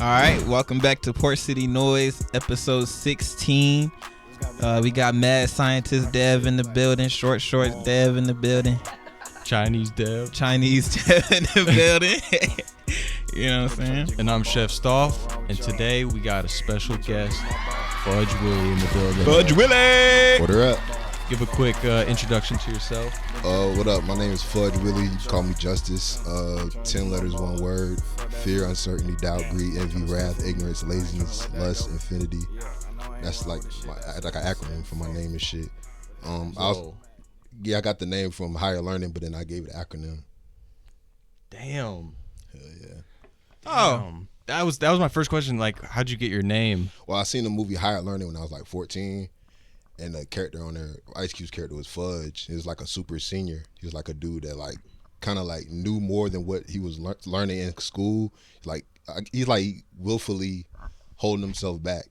All right, welcome back to Port City Noise, episode 16. We got Mad Scientist Dev in the building, Short Shorts Dev in the building, Chinese Dev in the building. You know what I'm saying? And I'm Chef Stoff, and today we got a special guest, FUDGEWILLI, in the building. FUDGEWILLI! What up? Give a quick introduction to yourself. What up? My name is FUDGEWILLI. You can call me Justice. 10 letters, one word. Fear, uncertainty, doubt, greed, envy, wrath, ignorance, laziness, lust, infinity. That's like an acronym for my name and shit. I got the name from higher learning, but then I gave it an acronym. Damn. Hell yeah. Oh, that was my first question. Like, how'd you get your name? Well, I seen the movie Higher Learning when I was like 14. And the character on there, Ice Cube's character, was Fudge. He was like a super senior. He was like a dude that like kind of like knew more than what he was learning in school. He's like willfully holding himself back.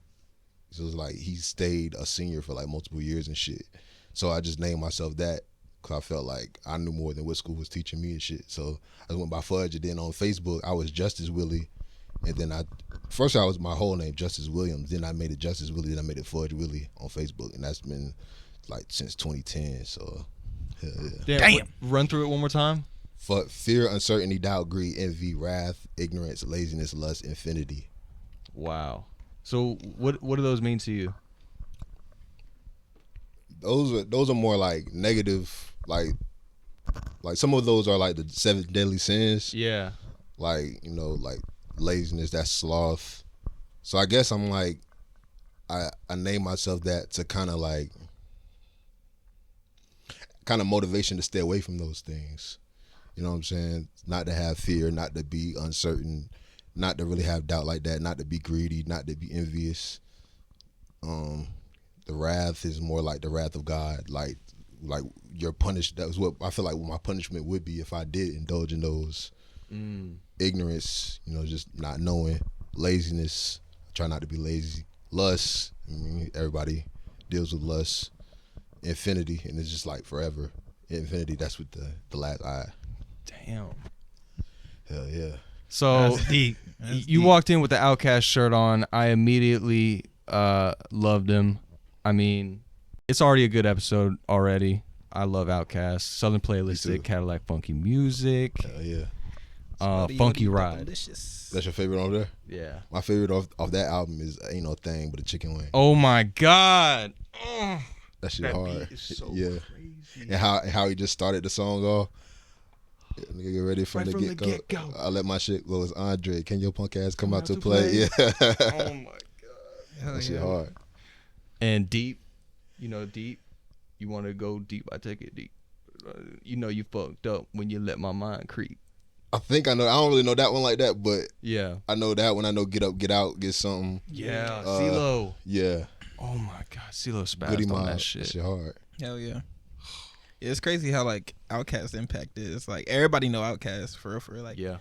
So it's like he stayed a senior for like multiple years and shit. So I just named myself that because I felt like I knew more than what school was teaching me and shit. So I went by Fudge, and then on Facebook I was Justice Willie. And then first I was my whole name, Justice Williams. Then I made it Justice Willie. Then I made it FUDGEWILLI on Facebook, and that's been like since 2010. So, hell yeah. Damn. Run through it one more time. Fear, uncertainty, doubt, greed, envy, wrath, ignorance, laziness, lust, infinity. Wow. So what do those mean to you? Those are more like negative. Like some of those are like the 7 deadly sins. Yeah. Like laziness, that's sloth. So I guess I'm like, I name myself that to kind of motivation to stay away from those things. You know what I'm saying? Not to have fear, not to be uncertain, not to really have doubt like that, not to be greedy, not to be envious. The wrath is more like the wrath of God. Like you're punished. That was what I feel like what my punishment would be if I did indulge in those. Ignorance, just not knowing. Laziness, try not to be lazy. Lust, everybody deals with lust. Infinity, and it's just like forever. Infinity, that's with the last I. Damn. Hell yeah. So That's deep. You walked in with the Outkast shirt on. I immediately loved him. I mean, it's already a good episode already. I love Outkast. Southern Playlistic, Cadillac Funky Music. Hell yeah. Funky Ride. That's your favorite over there? Yeah. My favorite off that album is Ain't No Thing But a Chicken Wing. Oh my God. That shit That hard. beat is so crazy. And how he just started the song off. Nigga, get ready from the get-go. I let my shit go. It's Andre. Can your punk ass come out to play? Yeah. Oh my God. That shit hard. And Deep. Deep. You want to go deep, I take it deep. You fucked up when you let my mind creep. I think I know. I don't really know that one like that, but Yeah. I know that one. I know Get Up, Get Out, Get Something. Yeah. CeeLo. Yeah. Oh my God. CeeLo Goody spazzed on Mob. that shit. That shit hard. Hell yeah. It's crazy how like Outkast impact is. Like everybody know Outkast for real. Like Yeah.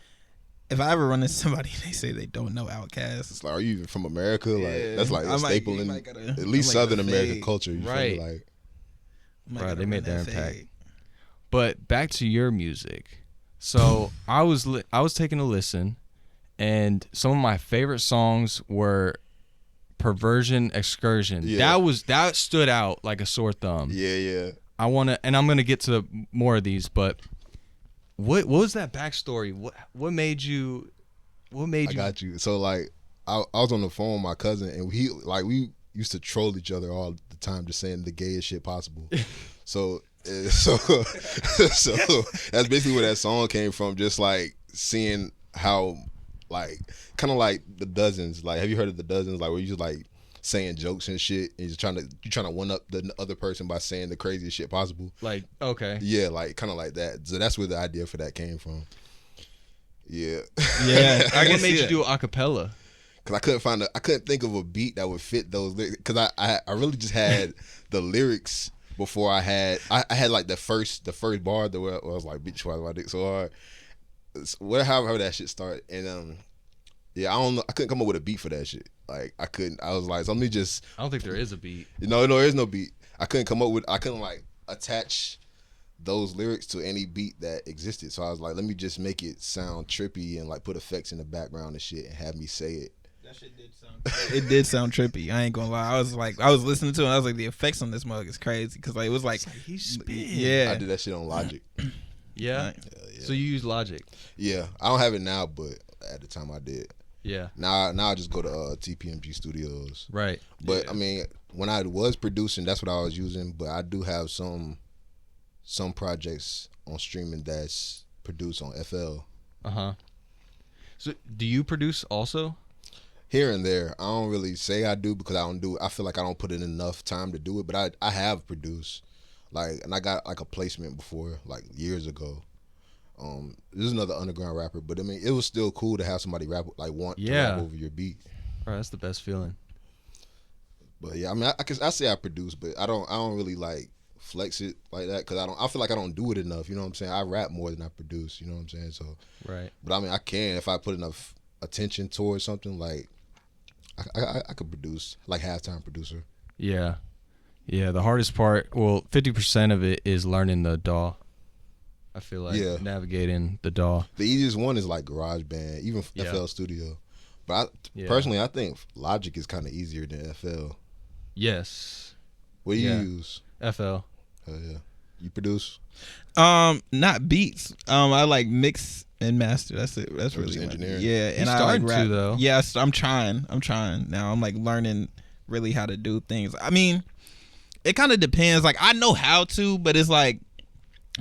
if I ever run into somebody and they say they don't know Outkast, It's like, are you even from America? Like Yeah. that's like I a might- staple you in might gotta- at I least might Southern gotta American fade. culture. You Right. feel me? Like Right, they made their impact. But back to your music. So I was taking a listen, and some of my favorite songs were Perversion Excursion. Yeah. That stood out like a sore thumb. yeah. I'm gonna get to more of these, but what was that backstory? What made you I got you. So like I was on the phone with my cousin, and we used to troll each other all the time, just saying the gayest shit possible. So that's basically where that song came from. Just like seeing how, like, kind of like the Dozens. Like, have you heard of the Dozens? Like, where you just like saying jokes and shit, and you're trying to one up the other person by saying the craziest shit possible. Like, okay. Yeah, like kind of like that. So that's where the idea for that came from. Yeah. Yeah. What made you do a cappella? Cause I couldn't think of a beat that would fit those lyrics. Cause I really just had the lyrics before I had like the first bar where I was like, bitch, why my dick so hard. However that shit started, and yeah, I don't know. I couldn't come up with a beat for that shit. Like I couldn't. I was like, so let me just. I don't think there is a beat. No, there is no beat. I couldn't like attach those lyrics to any beat that existed. So I was like, let me just make it sound trippy and like put effects in the background and shit and have me say it. That shit did sound. It did sound trippy. I ain't gonna lie. I was listening to it. And I was like, the effects on this mug is crazy because like it was like he's spitting. Yeah, I did that shit on Logic. Yeah. So you use Logic? Yeah, I don't have it now, but at the time I did. Yeah. Now I just go to TPMG Studios. Right. But I mean, when I was producing, that's what I was using. But I do have some projects on streaming that's produced on FL. So do you produce also? Here and there. I don't really say I do because I don't do it. I feel like I don't put in enough time to do it. But I have produced, like, and I got like a placement before, like years ago. This is another underground rapper, but I mean, it was still cool to have somebody rap, like to rap over your beat. Bro, that's the best feeling. But yeah, I mean, I say I produce, but I don't really like flex it like that because I feel like I don't do it enough. You know what I'm saying? I rap more than I produce. You know what I'm saying? So right. But I mean, I can if I put enough attention towards something. Like I could produce, like halftime producer. Yeah. The hardest part, well, 50% of it is learning the DAW. I feel like navigating the DAW. The easiest one is like GarageBand, even FL Studio. But personally, I think Logic is kind of easier than FL. Yes. What do you use? FL. Hell yeah. You produce? Not beats. I like mix and master. That's it. That's really engineering. Yeah, and I like rap. Though. Yes, I'm trying now. I'm like learning really how to do things. I mean, it kind of depends. Like I know how to, but it's like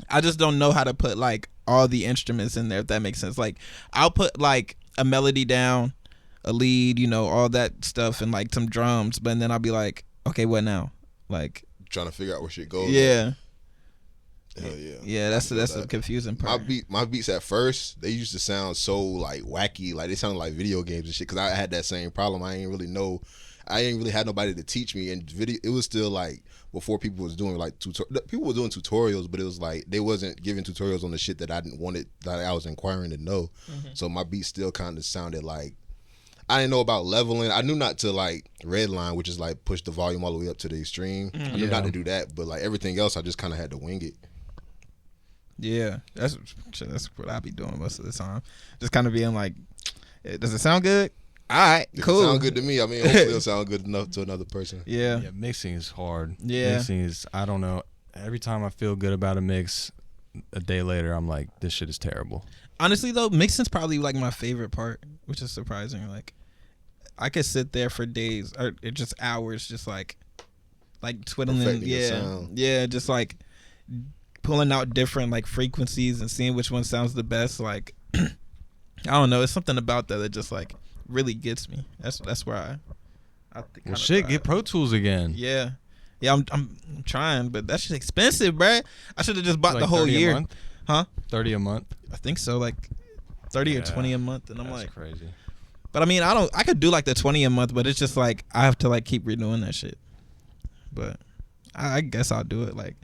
I just don't know how to put like all the instruments in there. If that makes sense. Like I'll put like a melody down, a lead, all that stuff, and like some drums. But then I'll be like, okay, what now? Like trying to figure out where shit goes. Yeah. Hell yeah. Yeah, that's the confusing part. My beats at first, they used to sound so like wacky, like they sounded like video games and shit. Cause I had that same problem. I ain't really had nobody to teach me. And it was still like before people was doing like people were doing tutorials, but it was like they wasn't giving tutorials on the shit that I didn't want it, that I was inquiring to know. Mm-hmm. So my beat still kind of sounded like I didn't know about leveling. I knew not to like redline, which is like push the volume all the way up to the extreme. I knew not to do that, but like everything else, I just kind of had to wing it. Yeah, that's what I be doing most of the time. Just kind of being like, does it sound good? All right, cool. It sound good to me. I mean, hopefully it'll sound good enough to another person. Yeah, mixing is hard. Yeah. Mixing is, I don't know. Every time I feel good about a mix, a day later, I'm like, this shit is terrible. Honestly, though, mixing's probably like my favorite part, which is surprising. Like, I could sit there for days or just hours, just like twiddling. Yeah, just like pulling out different like frequencies and seeing which one sounds the best. Like, I don't know, it's something about that just like really gets me. That's where I think. Well, shit, get Pro Tools again. Yeah, I'm trying, but that's just expensive, bruh. I should have just bought like the whole year. Month? Huh? 30 a month. I think so, like 30 or 20 a month, and I'm like, crazy. But I mean, I could do like the 20 a month, but it's just like I have to like keep renewing that shit. But I guess I'll do it like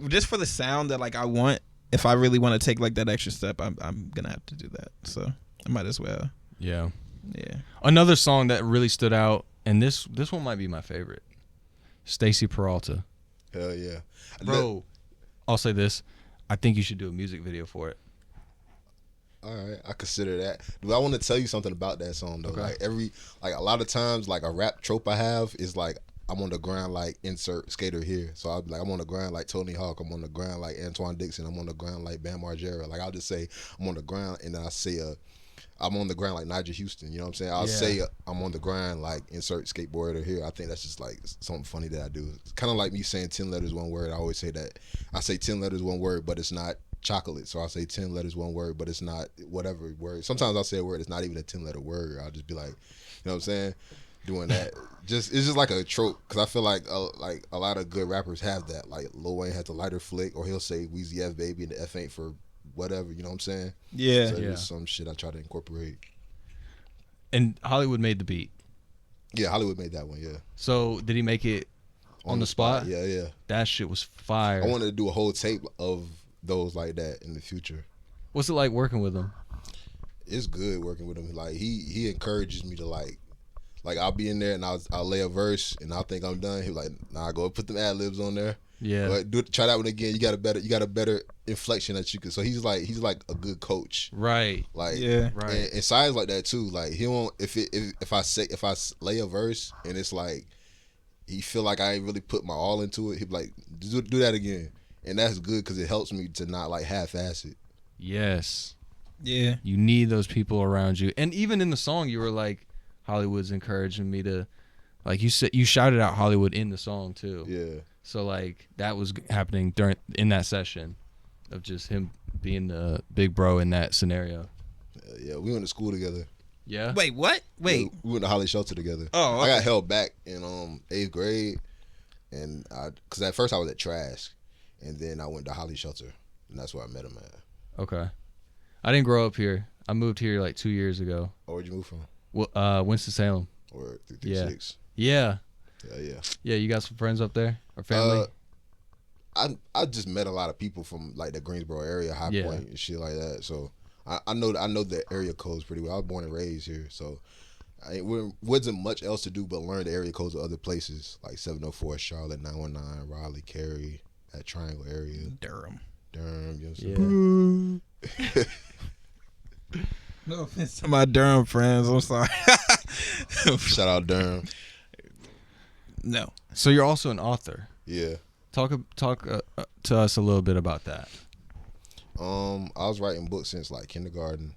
just for the sound that like I want. If I really want to take like that extra step, I'm gonna have to do that. So I might as well. Yeah. Yeah. Another song that really stood out, and this one might be my favorite. Stacy Peralta. Hell yeah, bro. I'll say this. I think you should do a music video for it. All right, I consider that. Do I want to tell you something about that song though? Okay. Like a lot of times, like a rap trope I have is like I'm on the grind like insert skater here. So I'll be like I'm on the grind like Tony Hawk. I'm on the grind like Antoine Dixon. I'm on the grind like Bam Margera. Like I'll just say I'm on the grind, and then I say I'm on the grind like Nigel Houston. You know what I'm saying? I'll say I'm on the grind like insert skateboarder here. I think that's just like something funny that I do. It's kind of like me saying 10 letters, one word. I always say that. I say 10 letters, one word, but it's not chocolate. So I'll say 10 letters, one word, but it's not whatever word. Sometimes I'll say a word, it's not even a 10-letter word. I'll just be like, you know what I'm saying? Doing that. It's just like a trope, because I feel like a lot of good rappers have that. Like Lil Wayne has the lighter flick, or he'll say Weezy F baby, and the F ain't for whatever, you know what I'm saying? Yeah. So there's some shit I try to incorporate. And Hollywood made the beat. Yeah, Hollywood made that one, yeah. So did he make it on the spot? Yeah. That shit was fire. I wanted to do a whole tape of those like that in the future. What's it like working with him? It's good working with him. Like he encourages me to like Like I'll be in there and I'll lay a verse and I'll think I'm done. He'll like, nah, go put them ad libs on there. Yeah. But try that one again. You got a better inflection that you can. So he's like a good coach. Right. Like right. And Si's like that too. Like he won't if I lay a verse and it's like he feel like I ain't really put my all into it. He'll be like, do that again. And that's good because it helps me to not like half-ass it. Yes. Yeah. You need those people around you. And even in the song, you were like, Hollywood's encouraging me to, like you said, you shouted out Hollywood in the song too. Yeah. So like that was happening in that session of just him being the big bro in that scenario. Yeah, we went to school together. Yeah. Wait, what? Wait. Yeah, we went to Holly Shelter together. Oh, okay. I got held back in 8th grade, and because at first I was at Trask, and then I went to Holly Shelter, and that's where I met him at. Okay. I didn't grow up here. I moved here like 2 years ago. Oh, where'd you move from? Well, Winston-Salem. Or 336? Yeah. Yeah. Yeah, you got some friends up there or family? I just met a lot of people from like the Greensboro area, High Point and shit like that. So I know the area codes pretty well. I was born and raised here, so wasn't much else to do but learn the area codes of other places like 704 Charlotte, 919 Raleigh, Cary, that triangle area, Durham. You know what I'm saying? No offense to my Durham friends. I'm sorry. Shout out Durham. No. So you're also an author. Yeah. Talk to us a little bit about that. I was writing books since like kindergarten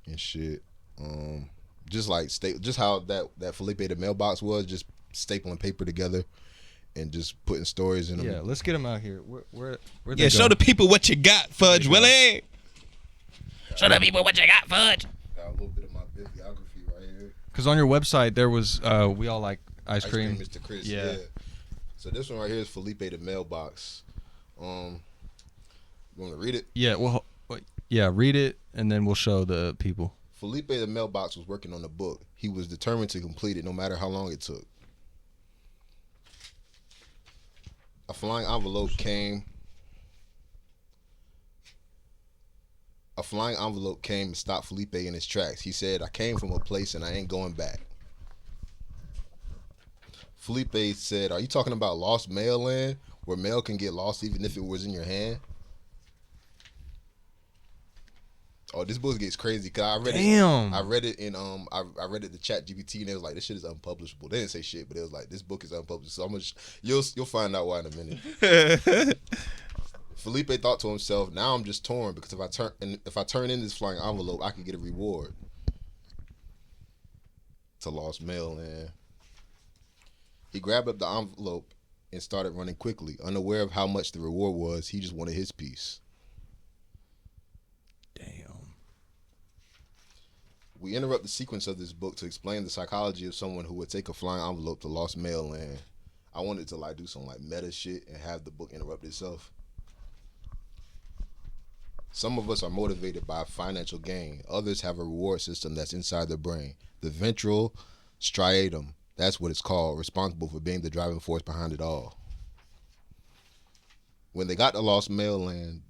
and shit. Just like just how that Felipe the Mailbox was, just stapling paper together and just putting stories in them. Yeah, let's get them out here. Where show the people what you got, Fudge Willie. Show the people what you got, Fudge. Got a little bit of my bibliography right here. Because on your website there was we all like ice cream. Mr. Chris. Yeah. So this one right here is Felipe the Mailbox. You want to read it? Yeah. Well, yeah. Read it and then we'll show the people. Felipe the Mailbox was working on the book. He was determined to complete it no matter how long it took. A flying envelope came and stopped Felipe in his tracks. He said, I came from a place and I ain't going back. Felipe said, are you talking about lost mail land, where mail can get lost even if it was in your hand? Oh, this book gets crazy because I read it. I read it in I read it to ChatGPT and it was like, this shit is unpublishable. They didn't say shit, but it was like, this book is unpublished. So you'll find out why in a minute. Felipe thought to himself, now I'm just torn because if I turn in this flying envelope, I can get a reward. To lost mail, man. He grabbed up the envelope and started running quickly, unaware of how much the reward was. He just wanted his piece. Damn. We interrupt the sequence of this book to explain the psychology of someone who would take a flying envelope to lost mail land. I wanted to like do some like meta shit and have the book interrupt itself. Some of us are motivated by financial gain. Others have a reward system that's inside their brain. The ventral striatum, that's what it's called, responsible for being the driving force behind it all. When they got to lost mail land,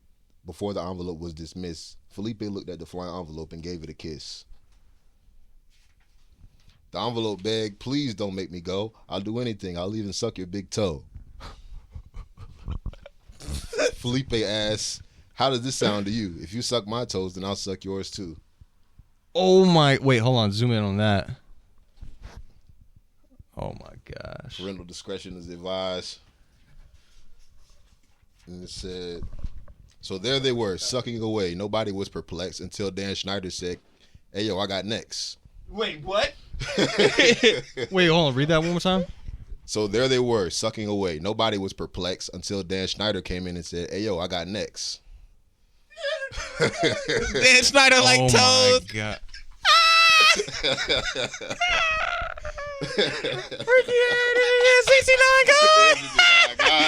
before the envelope was dismissed, Felipe looked at the flying envelope and gave it a kiss. The envelope begged, please don't make me go. I'll do anything. I'll even suck your big toe. Felipe asked, how does this sound to you? If you suck my toes, then I'll suck yours too. Oh my, wait, hold on. Zoom in on that. Oh my gosh. Parental discretion is advised. And it said, so there they were, sucking away. Nobody was perplexed until Dan Schneider said, hey, yo, I got next. Wait, what? Wait, hold on. Read that one more time. So there they were, sucking away. Nobody was perplexed until Dan Schneider came in and said, hey, yo, I got next. Dan Schneider like toes. Oh my God. Freaky 69 God.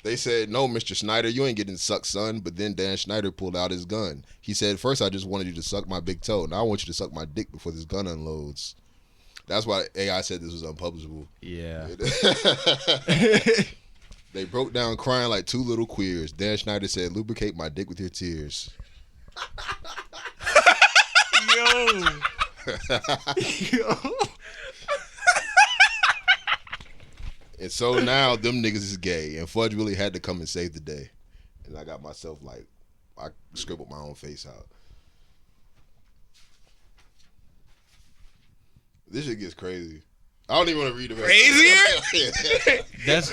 They said, no, Mr. Schneider, you ain't getting sucked, son. But then Dan Schneider pulled out his gun. He said, first I just wanted you to suck my big toe. Now I want you to suck my dick before this gun unloads. That's why AI said this was unpublishable. Yeah. They broke down crying like two little queers. Dan Schneider said, lubricate my dick with your tears. Yo. And so now them niggas is gay, and Fudge Willie had to come and save the day. And I got myself like, I scribbled my own face out. This shit gets crazy. I don't even want to read the rest. Crazier? That's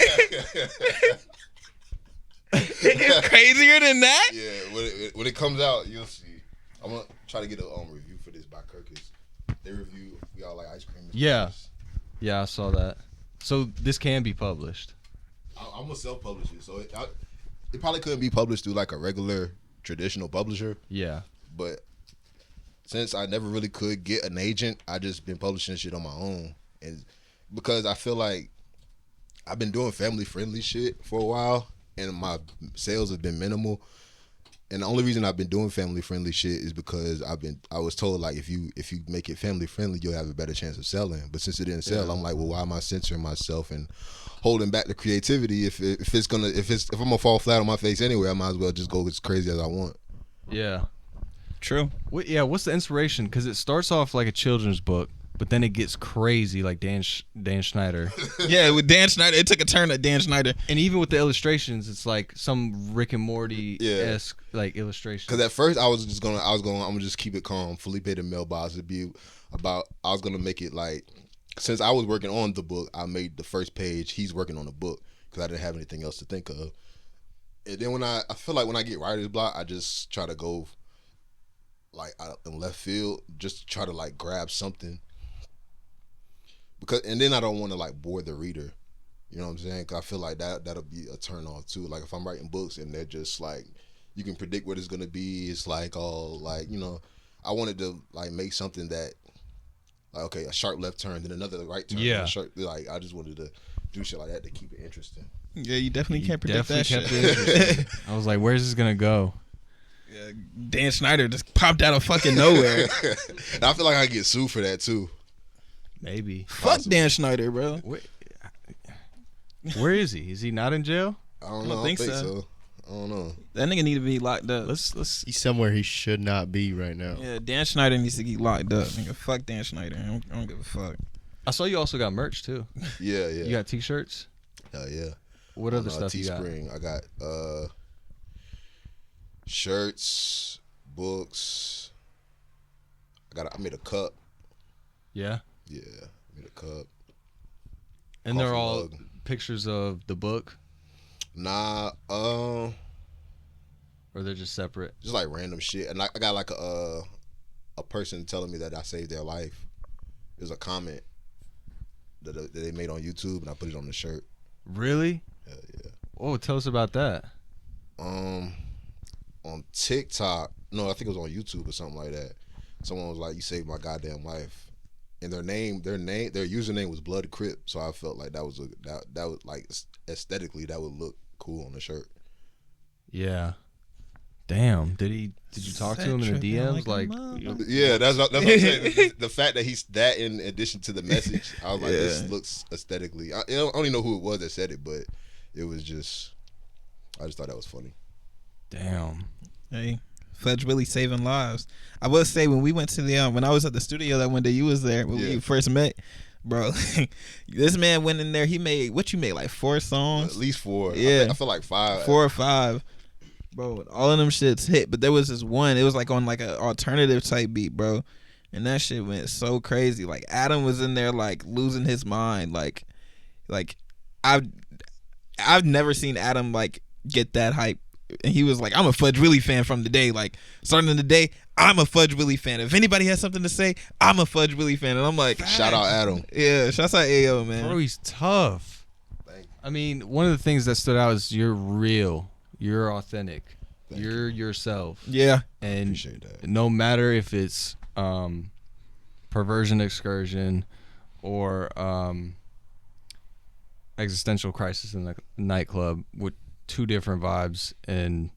It gets crazier than that? Yeah, when it comes out, you'll see. I'm gonna try to get a review for this by Kirkus. They review We All Like Ice Cream. yeah, I saw that. So this can be published. I'm gonna self-publish it, so it probably couldn't be published through like a regular traditional publisher. Yeah. But since I never really could get an agent, I just been publishing shit on my own, and because I feel like I've been doing family-friendly shit for a while, and my sales have been minimal. And the only reason I've been doing family-friendly shit is because I was told like if you make it family-friendly, you'll have a better chance of selling. But since it didn't sell, I'm like, well, why am I censoring myself and holding back the creativity? If I'm gonna fall flat on my face anyway, I might as well just go as crazy as I want. Yeah. True. What's the inspiration? Because it starts off like a children's book, but then it gets crazy, like Dan Schneider. Yeah, with Dan Schneider, it took a turn at Dan Schneider. And even with the illustrations, it's like some Rick and Morty-esque like illustration. Because at first I'm gonna just keep it calm. Felipe the Mailbox would be about. I was gonna make it like, since I was working on the book, I made the first page. He's working on the book because I didn't have anything else to think of. And then when I feel like when I get writer's block, I just try to go like out in left field, just try to like grab something. And then I don't want to like bore the reader, you know what I'm saying? 'Cause I feel like that'll be a turn off too. Like if I'm writing books and they're just like, you can predict what it's gonna be. It's like all like, you know, I wanted to like make something that like, okay, a sharp left turn, then another right turn. Yeah. Like I just wanted to do shit like that to keep it interesting. Yeah, you definitely can't predict that shit. I was like, where's this gonna go? Yeah, Dan Schneider just popped out of fucking nowhere. And I feel like I get sued for that too. Maybe. Fuck Dan Schneider, bro. Where is he? Is he not in jail? I don't know. I don't think so. I don't know. That nigga need to be locked up. Let's. He's somewhere he should not be right now. Yeah, Dan Schneider needs to get locked up. Nigga, fuck Dan Schneider. I don't give a fuck. I saw you also got merch too. Yeah. You got t-shirts? Hell yeah. What other stuff you got? Teespring. I got shirts, books. I made a cup. Yeah. Yeah, I made a cup. And they're Coffee all mug. pictures of the book, Nah, or they're just separate. just like random shit. And I got like a person telling me that I saved their life. There's a comment that they made on YouTube, and I put it on the shirt. Really? Hell yeah. Oh, tell us about that. On TikTok, no, I think it was on YouTube or something like that. Someone was like, "You saved my goddamn life," and their username was Blood Crip. So I felt like that was like aesthetically that would look cool on the shirt. Yeah. Damn. Did you talk to him in the DMs? Like Yeah, that's what I'm saying. The fact that he's that in addition to the message, I was like, this looks aesthetically. I don't even know who it was that said it, but it was just. I just thought that was funny. damn. Hey, FUDGEWILLI saving lives. I will say when we went to the when I was at the studio that one day, you was there when we first met, bro. This man went in there. He made like 4 songs, At least 4. Yeah, I feel like 5. 4 or 5, bro. All of them shits hit, but there was this one. It was like on like an alternative type beat, bro, and that shit went so crazy. Like Adam was in there like losing his mind. Like I've never seen Adam like get that hype. And he was like, I'm a FUDGEWILLI fan from the day. Like, starting the day, I'm a FUDGEWILLI fan. If anybody has something to say, I'm a FUDGEWILLI fan. And I'm like, shout out Adam. Yeah, shouts out Ayo, man. Bro, he's tough. Thank you. I mean, one of the things that stood out is you're real. You're authentic. You're yourself. Yeah. And Appreciate that. no matter if it's Perversion Excursion or Existential Crisis in the Nightclub with 2 different vibes, and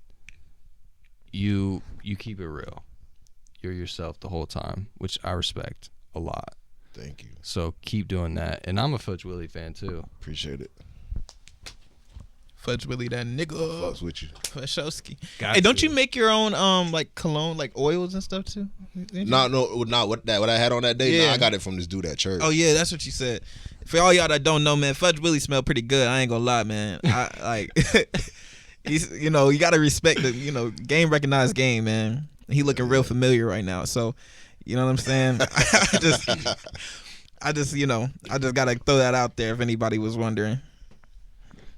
you keep it real. You're yourself the whole time, which I respect a lot. Thank you. So keep doing that. And I'm a FUDGEWILLI fan too. Appreciate it. Fudge Willie, that nigga. Fucks with you. Fudgewski. Hey, don't you make your own like cologne, like oils and stuff too? No, what I had on that day. Yeah. Nah, I got it from this dude at church. Oh yeah, that's what you said. For all y'all that don't know, man, Fudge Willie smell pretty good. I ain't gonna lie, man. I like, he's, you gotta respect the, game recognized game, man. He looking real familiar right now. So, you know what I'm saying? I just gotta throw that out there if anybody was wondering.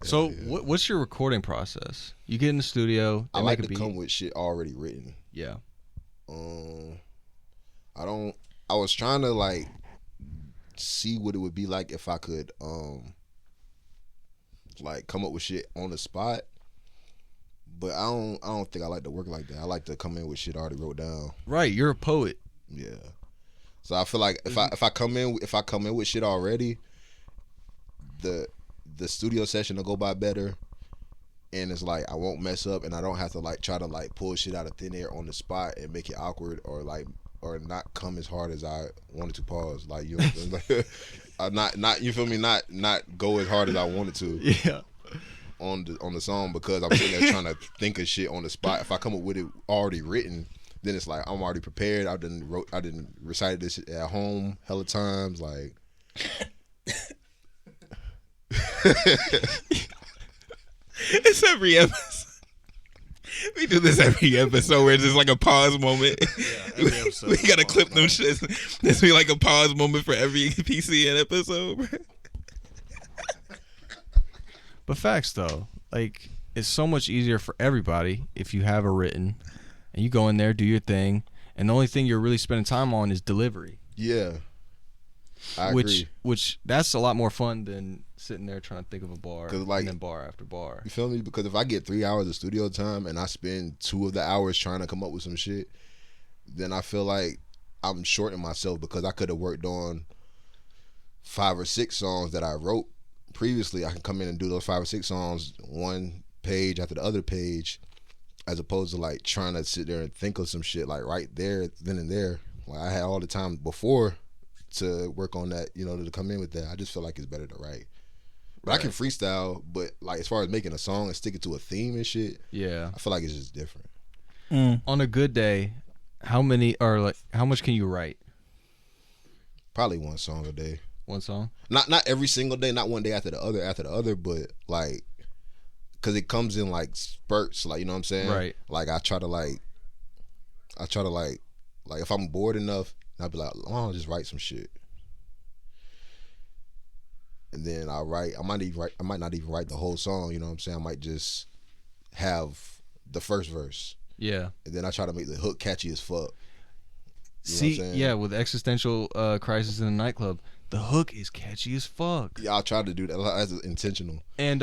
So, what's your recording process? You get in the studio. I like to come with shit already written. Yeah. I was trying to like see what it would be like if I could like come up with shit on the spot. But I don't think I like to work like that. I like to come in with shit already wrote down. Right, you're a poet. Yeah. So I feel like if I come in with shit already, the studio session will go by better, and it's like I won't mess up, and I don't have to like try to like pull shit out of thin air on the spot and make it awkward or not come as hard as I wanted to. Pause. Like, you know, not you feel me? Not go as hard as I wanted to. Yeah. On the song, because I'm sitting there trying to think of shit on the spot. If I come up with it already written, then it's like I'm already prepared. I didn't recite this shit at home hella times. Like, it's every episode. We do this every episode where it's just like a pause moment. Yeah, every episode. We gotta clip them shits. This be like a pause moment for every PCN episode, bro. But facts though, like, it's so much easier for everybody if you have a written and you go in there, do your thing, and the only thing you're really spending time on is delivery. Yeah. I agree. Which that's a lot more fun than sitting there trying to think of a bar, like, and then bar after bar. You feel me? Because if I get 3 hours of studio time and I spend 2 of the hours trying to come up with some shit, then I feel like I'm shorting myself, because I could have worked on 5 or 6 songs that I wrote previously. I can come in and do those 5 or 6 songs one page after the other page, as opposed to like trying to sit there and think of some shit like right there, then and there. Like, I had all the time before to work on that, to come in with that. I just feel like it's better to write. But right. I can freestyle, but like as far as making a song and sticking to a theme and shit, yeah, I feel like it's just different. On a good day, how much can you write? Probably 1 song a day. 1 song? Not every single day, not one day after the other, but like, cause it comes in like spurts, like, you know what I'm saying? Right. Like I try to like if I'm bored enough, I'll be like, I'll just write some shit. And then I might not even write the whole song, you know what I'm saying? I might just have the first verse. Yeah. And then I try to make the hook catchy as fuck. See, yeah, with Existential Crisis in the Nightclub, the hook is catchy as fuck. Yeah, I'll try to do that. That's intentional. And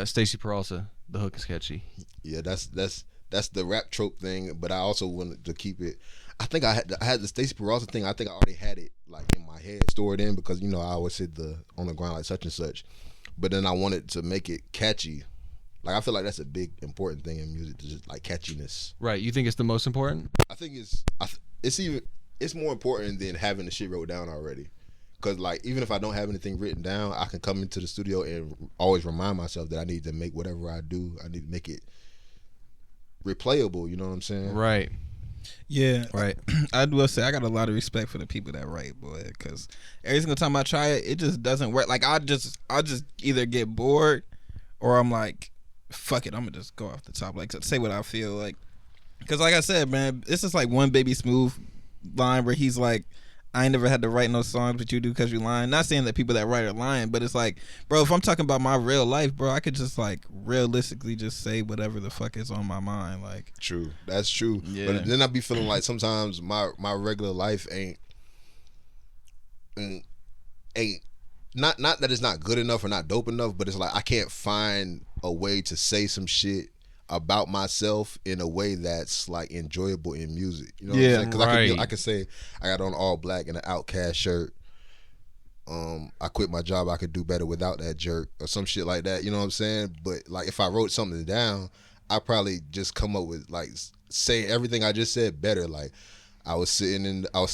Stacey Peralta, the hook is catchy. Yeah, that's the rap trope thing, but I also wanted to keep it. I think I had the Stacey Peralta thing. I think I already had it like in my head, stored in, because I always said on the ground like such and such. But then I wanted to make it catchy. Like, I feel like that's a big important thing in music, just like catchiness. Right. You think it's the most important? I think it's more important than having the shit wrote down already. Because like, even if I don't have anything written down, I can come into the studio and always remind myself that I need to make whatever I do, I need to make it replayable. You know what I'm saying? Right. Yeah, right. I will say I got a lot of respect for the people that write, boy, because every single time I try it, it just doesn't work. Like, I'll just either get bored, or I'm like, fuck it, I'm gonna just go off the top, like, say what I feel like. Because like I said, man, this is like one Baby Smooth line where he's like, I ain't never had to write no songs, but you do because you lying. Not saying that people that write are lying, but it's like, bro, if I'm talking about my real life, bro, I could just like realistically just say whatever the fuck is on my mind. Like, true, that's true. Yeah. But then I be feeling like sometimes my regular life ain't not that it's not good enough or not dope enough, but it's like I can't find a way to say some shit about myself in a way that's like enjoyable in music. You know what I'm saying? Because I could say I got on all black and an Outcast shirt. I quit my job, I could do better without that jerk, or some shit like that. You know what I'm saying? But like, if I wrote something down, I probably just come up with like saying everything I just said better. Like, I was sitting in I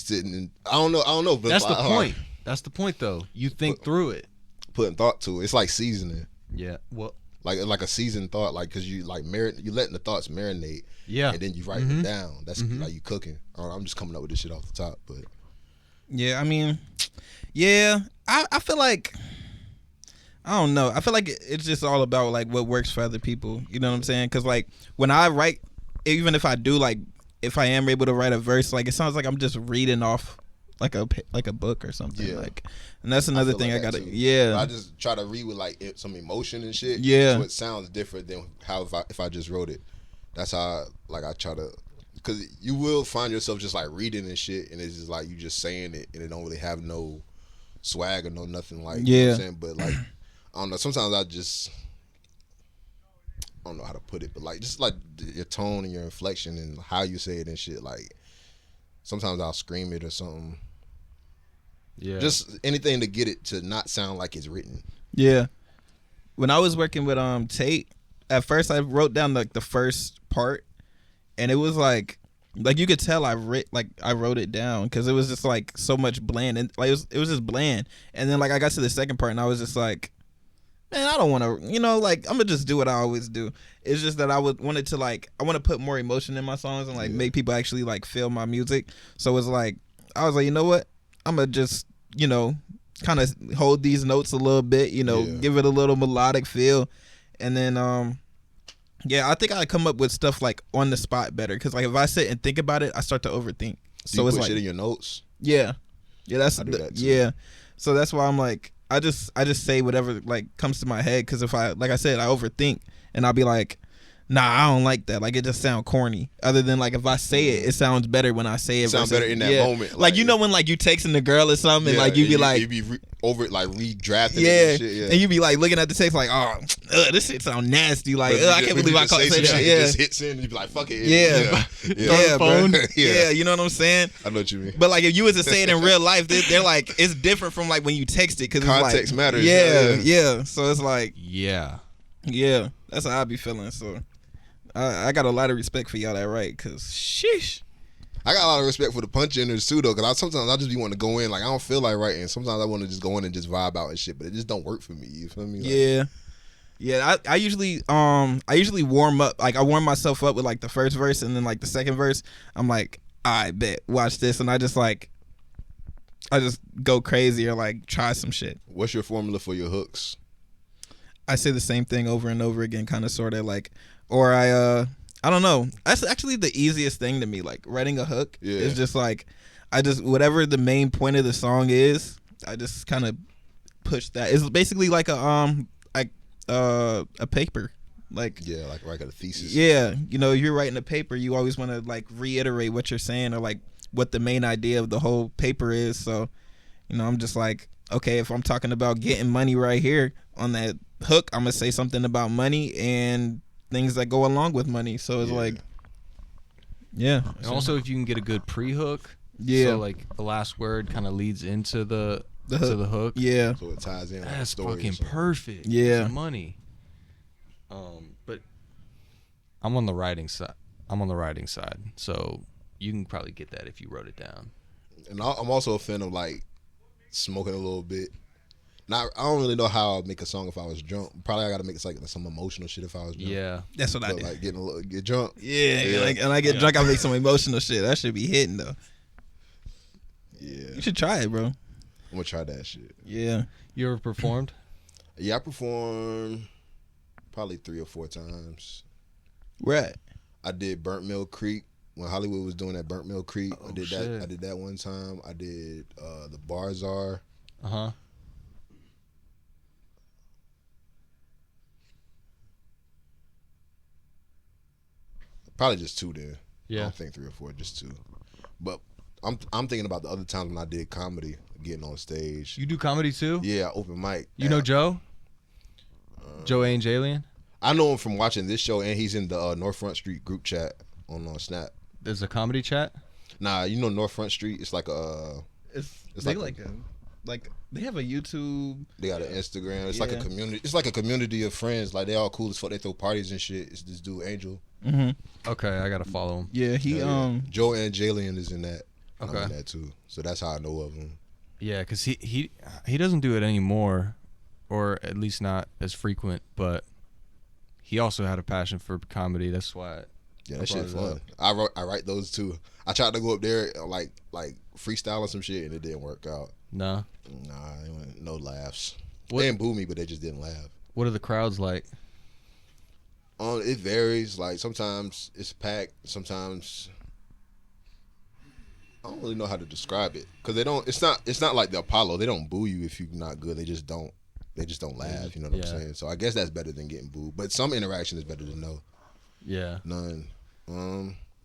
don't know. But that's the point. That's the point, though. You think through it, putting thought to it. It's like seasoning. Yeah. Well, like a seasoned thought, like because you like you letting the thoughts marinate, and then you writing it down. That's like you cooking. I'm just coming up with this shit off the top, but yeah, I mean, yeah, I feel like I don't know. I feel like it's just all about like what works for other people. You know what I'm saying? Because like when I write, even if I do like if I am able to write a verse, like it sounds like I'm just reading off like a book or something. Yeah. Like, and that's another thing like I gotta. too. Yeah, I just try to read with like some emotion and shit. Yeah, so it sounds different than how if I just wrote it. That's how I try to, because you will find yourself just like reading and shit, and it's just like you just saying it, and it don't really have no swag or no nothing like. You know what I'm saying? But like I don't know. Sometimes I don't know how to put it, but like just like your tone and your inflection and how you say it and shit. Like sometimes I'll scream it or something. Yeah. Just anything to get it to not sound like it's written. Yeah. When I was working with Tate, at first I wrote down like the first part, and it was like you could tell I wrote it down because it was just like so much bland, and like it was just bland. And then like I got to the second part and I was just like, man, I don't want to, like I'm gonna just do what I always do. It's just that I wanted to like I want to put more emotion in my songs and like make people actually like feel my music. So it's like I was like, you know what, I'm gonna just kind of hold these notes a little bit, give it a little melodic feel, and then I think I come up with stuff like on the spot better because like if I sit and think about it, I start to overthink. So you put shit in your notes? Yeah, that's I do that too. Yeah. So that's why I'm like I just say whatever like comes to my head because if I like I said I overthink and I'll be like, nah, I don't like that. Like it just sounds corny. Other than like if I say it, it sounds better when I say it. Sounds better in that moment. Like when like you texting the girl or something, and like you be like, you be over it like redrafting it and shit. And you be like looking at the text like, oh, this shit sound nasty. Like I can't believe I called say that. Shit, just hits in and you be like, fuck it. Yeah, phone. Yeah, you know what I'm saying? I know what you mean. But like if you was to say it in real life, they're like it's different from like when you text it because context like, matters. Yeah. So it's like yeah, that's how I be feeling. So. I got a lot of respect for y'all that write, cause sheesh. I got a lot of respect for the punch inners too though, cause sometimes I just be wanting to go in like I don't feel like writing. Sometimes I want to just go in and just vibe out and shit, but it just don't work for me. You feel me? Like, yeah. I usually warm up. Like I warm myself up with like the first verse and then like the second verse. I'm like, I bet watch this, and I just go crazy or like try some shit. What's your formula for your hooks? I say the same thing over and over again, kind of sort of like. Or I don't know. That's actually the easiest thing to me. Like writing a hook is just like whatever the main point of the song is, I just kind of push that. It's basically like a paper. Like a thesis. Yeah, you're writing a paper. You always want to like reiterate what you're saying or like what the main idea of the whole paper is. So, I'm just like, okay, if I'm talking about getting money right here on that hook, I'm gonna say something about money and things that go along with money. So it's like and also if you can get a good pre-hook, so like the last word kind of leads into the hook, so it ties in. That's fucking perfect. Money. But I'm on the writing side, so you can probably get that if you wrote it down. And I'm also a fan of like smoking a little bit. I don't really know how I'd make a song if I was drunk. Probably I gotta make it like some emotional shit if I was drunk. Yeah, that's what I do. Like get drunk. Yeah. Like, and I get drunk, I make some emotional shit. That should be hitting though. Yeah, you should try it, bro. I'm gonna try that shit. Yeah, you ever performed? Yeah, I performed probably 3 or 4 times. Where at? I did Burnt Mill Creek when Hollywood was doing that Burnt Mill Creek. Oh, I did that. I did that one time. I did the Barzar. Probably just 2 then. Yeah. I don't think 3 or 4, just 2. But I'm thinking about the other times when I did comedy, getting on stage. You do comedy too? Yeah, open mic. You know Joe? Joe Angelian? I know him from watching this show, and he's in the North Front Street group chat on Snap. There's a comedy chat? Nah, you know North Front Street? It's like it's like they have a YouTube. They got an Instagram. It's like a community. It's like a community of friends. Like they all cool as fuck. They throw parties and shit. It's this dude Angel. Okay, I gotta follow him. Yeah, he Joe Angelian is in that. Okay, I'm in that too. So that's how I know of him. Yeah, because he doesn't do it anymore, or at least not as frequent. But he also had a passion for comedy. That's why. Yeah, that shit fun. I write those too. I tried to go up there like freestyling some shit and it didn't work out. Nah, no laughs. What? They didn't boo me, but they just didn't laugh. What are the crowds like? It varies. Like sometimes it's packed. Sometimes I don't really know how to describe it because they don't. It's not like the Apollo. They don't boo you if you're not good. They just don't laugh. You know what I'm saying? So I guess that's better than getting booed. But some interaction is better than no. Yeah. None.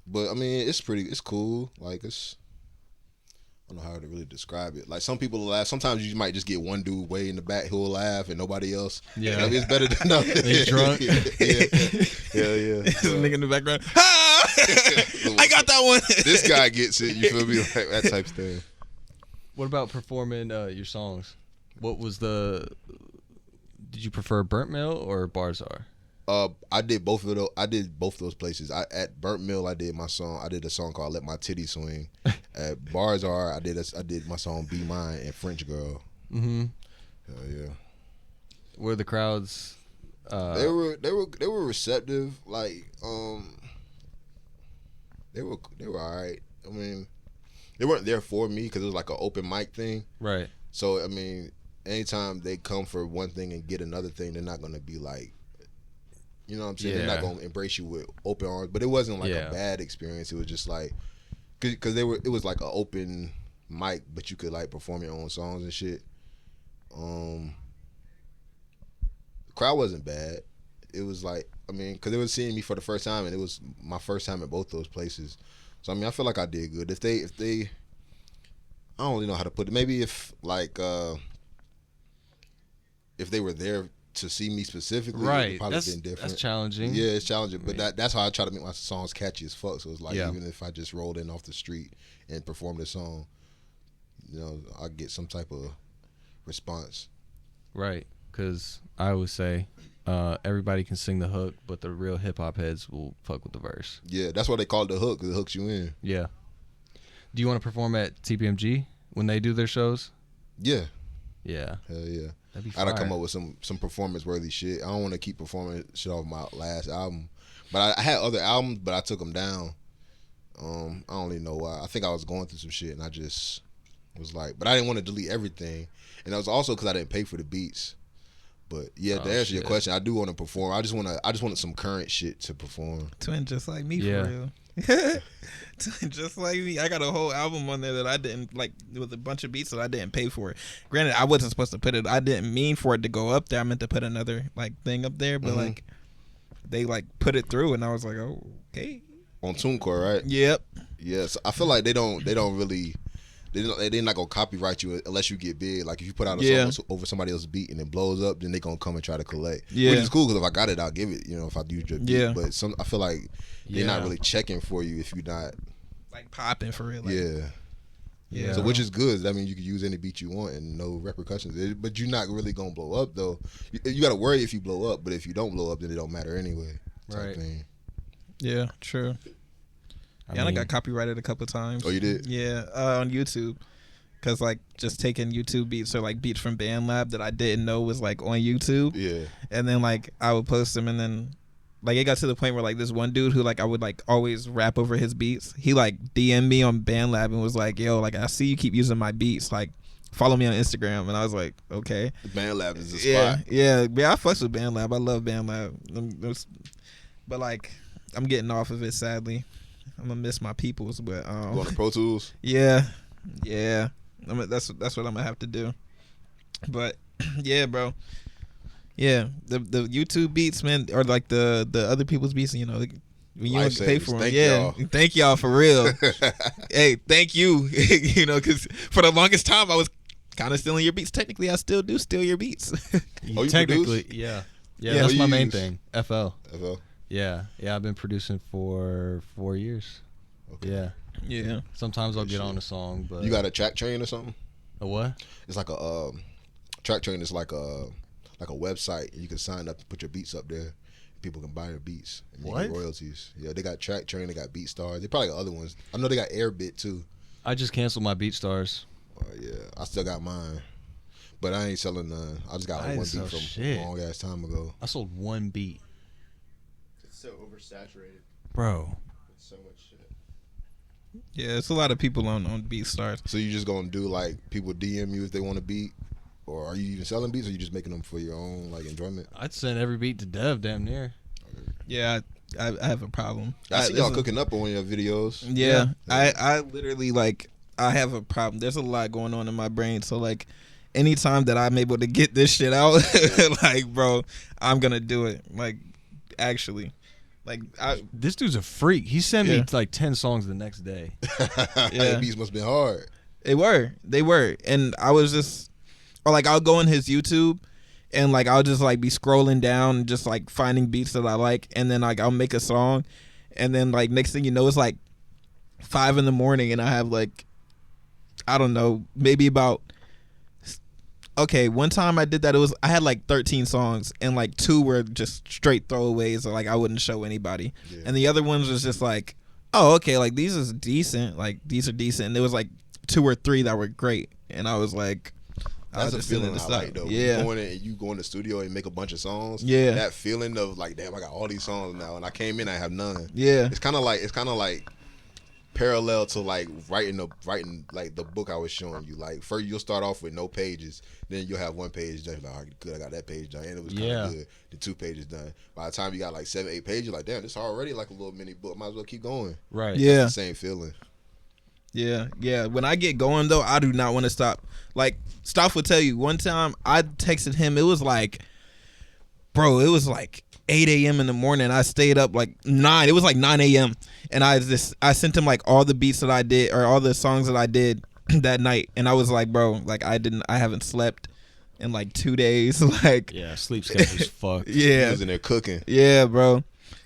But I mean, it's cool. Like I don't know how to really describe it. Like some people laugh. Sometimes you might just get one dude way in the back who'll laugh and nobody else. Yeah. I mean, it's better than nothing. He's drunk. yeah. There's a nigga in the background. Ah! I got that one. This guy gets it. You feel me? Like that type of thing. What about performing your songs? What was the? Did you prefer Burnt Mill or Barzar? I did both of those. I did both those places. At Burnt Mill, I did a song called "Let My Titty Swing." At Barzar, I did my song "Be Mine" and "French Girl." Mm-hmm. Hell yeah. Were the crowds? They were receptive. Like they were alright. I mean, they weren't there for me because it was like an open mic thing. Right. So I mean, anytime they come for one thing and get another thing, they're not gonna be like. You know what I'm saying? Yeah. They're not gonna embrace you with open arms, but it wasn't like a bad experience. It was just like, cause it was like an open mic, but you could like perform your own songs and shit. The crowd wasn't bad. It was like, I mean, cause they were seeing me for the first time, and it was my first time at both those places. So I mean, I feel like I did good. If they, I don't really know how to put it. Maybe if they were there to see me specifically, right? it would probably been different. That's challenging. Yeah, it's challenging, but that's how I try to make my songs catchy as fuck. So it's like Yeah. even if I just rolled in off the street and performed a song, you know, I get some type of response. Right, because I always say everybody can sing the hook, but the real hip hop heads will fuck with the verse. Yeah, that's why they call it the hook, because it hooks you in. Yeah. Do you want to perform at TPMG when they do their shows? Yeah. Yeah. Hell yeah. That'd be I gotta fire. come up with some performance worthy shit. I don't want to keep performing shit off my last album, but I had other albums, but I took them down. I don't even know why. I think I was going through some shit, and I just was like, but I didn't want to delete everything, and that was also because I didn't pay for the beats. But yeah, to answer your question, I do want to perform. I just wanted some current shit to perform. Twin just like me, Yeah. for real. Twin just like me. I got a whole album on there that I didn't like, with a bunch of beats that I didn't pay for. Granted, I wasn't supposed to put it. I didn't mean for it to go up there. I meant to put another like thing up there, but like they like put it through, and I was like, oh, okay. On TuneCore, right? Yep. Yes, I feel like they don't really. They're not gonna copyright you unless you get big. Like if you put out a song over somebody else's beat and it blows up, then they gonna come and try to collect. Yeah. Which is cool because if I got it, I'll give it. You know, if I use your beat. Yeah. But I feel like they're not really checking for you if you're not Like popping for real. Like, yeah. So which is good. That means you can use any beat you want and no repercussions. But you're not really gonna blow up though. You gotta worry if you blow up. But if you don't blow up, then it don't matter anyway. Right. Thing. Yeah. True. Yeah, I got copyrighted a couple times. Oh, you did? Yeah, on YouTube. Cause like just taking YouTube beats or like beats from BandLab that I didn't know was like on YouTube. Yeah. And then like I would post them, and then like it got to the point where like this one dude who like I would like always rap over his beats. He like DM'd me on BandLab and was like, "Yo, like I see you keep using my beats. Like follow me on Instagram." And I was like, "Okay." BandLab is the Yeah, spot. yeah. I fucks with BandLab. I love BandLab. But like I'm getting off of it sadly. I'm gonna miss my peoples, but Going to Pro Tools. yeah. That's what I'm gonna have to do. But yeah, bro. Yeah, the YouTube beats, man, or like the other people's beats, you know, when you don't pay for them. Thank yeah, y'all. thank y'all for real. Hey, thank you. You know, because for the longest time I was kind of stealing your beats. Technically, I still do steal your beats. Oh, you Technically, produce? yeah. Yeah, That's what my you main use? thing. FL. FL. Yeah, I've been producing for 4 years. Okay. Yeah. Yeah. Sometimes I'll Good get shit. on a song, but You got a track train or something? a what? It's like a track train is like a website. You can sign up and put your beats up there. People can buy your beats and you What? get royalties. Yeah, they got Track Train, they got BeatStars. They probably got other ones. I know they got Airbit too. I just canceled my BeatStars. Yeah, I still got mine, but I ain't selling none. I just got I one didn't beat sell from shit. a long ass time ago. I sold one beat. so oversaturated, bro. with so much shit. Yeah, it's a lot of people on BeatStars. So you just gonna do like people DM you if they want a beat, or are you even selling beats, or you just making them for your own like enjoyment? I'd send every beat to Dev, damn near. Yeah, I have a problem. I see y'all cooking up on one of your videos. Yeah, I literally like I have a problem. There's a lot going on in my brain, so like anytime that I'm able to get this shit out, like bro, I'm gonna do it. Like actually, like This dude's a freak. He sent me like 10 songs the next day. Yeah, beats must have been hard. They were, and I was just, or like I'll go on his YouTube, and like I'll just like be scrolling down, and just like finding beats that I like, and then like I'll make a song, and then like next thing you know, it's like 5 a.m, and I have like, I don't know, maybe about. Okay, one time I did that. I had like 13 songs, and like 2 were just straight throwaways, or like I wouldn't show anybody, and the other ones was just like, oh okay, like these are decent, and there was like 2 or 3 that were great, and I was like, that's a feeling I like though. Yeah, you go in the studio and make a bunch of songs. Yeah, that feeling of like, damn, I got all these songs now, and I came in, I have none. Yeah, it's kind of like parallel to like writing like the book I was showing you. Like first you'll start off with no pages, then you'll have 1 page done. Like, all right, good, I got that page done, and it was kind of good. The 2 pages done. By the time you got like 7, 8 pages, you're like, damn, this already like a little mini book. Might as well keep going. Right. Yeah. That's the same feeling. Yeah. When I get going though, I do not want to stop. Like Stoff would tell you. One time I texted him. It was like, bro, it was like 8 a.m. in the morning. I stayed up like 9. It was like 9 a.m. And I sent him like all the beats that I did, or all the songs that I did that night. And I was like, bro, like I haven't slept in like 2 days. Like, yeah, sleep schedule's fucked. Yeah, he was in there cooking. Yeah, bro.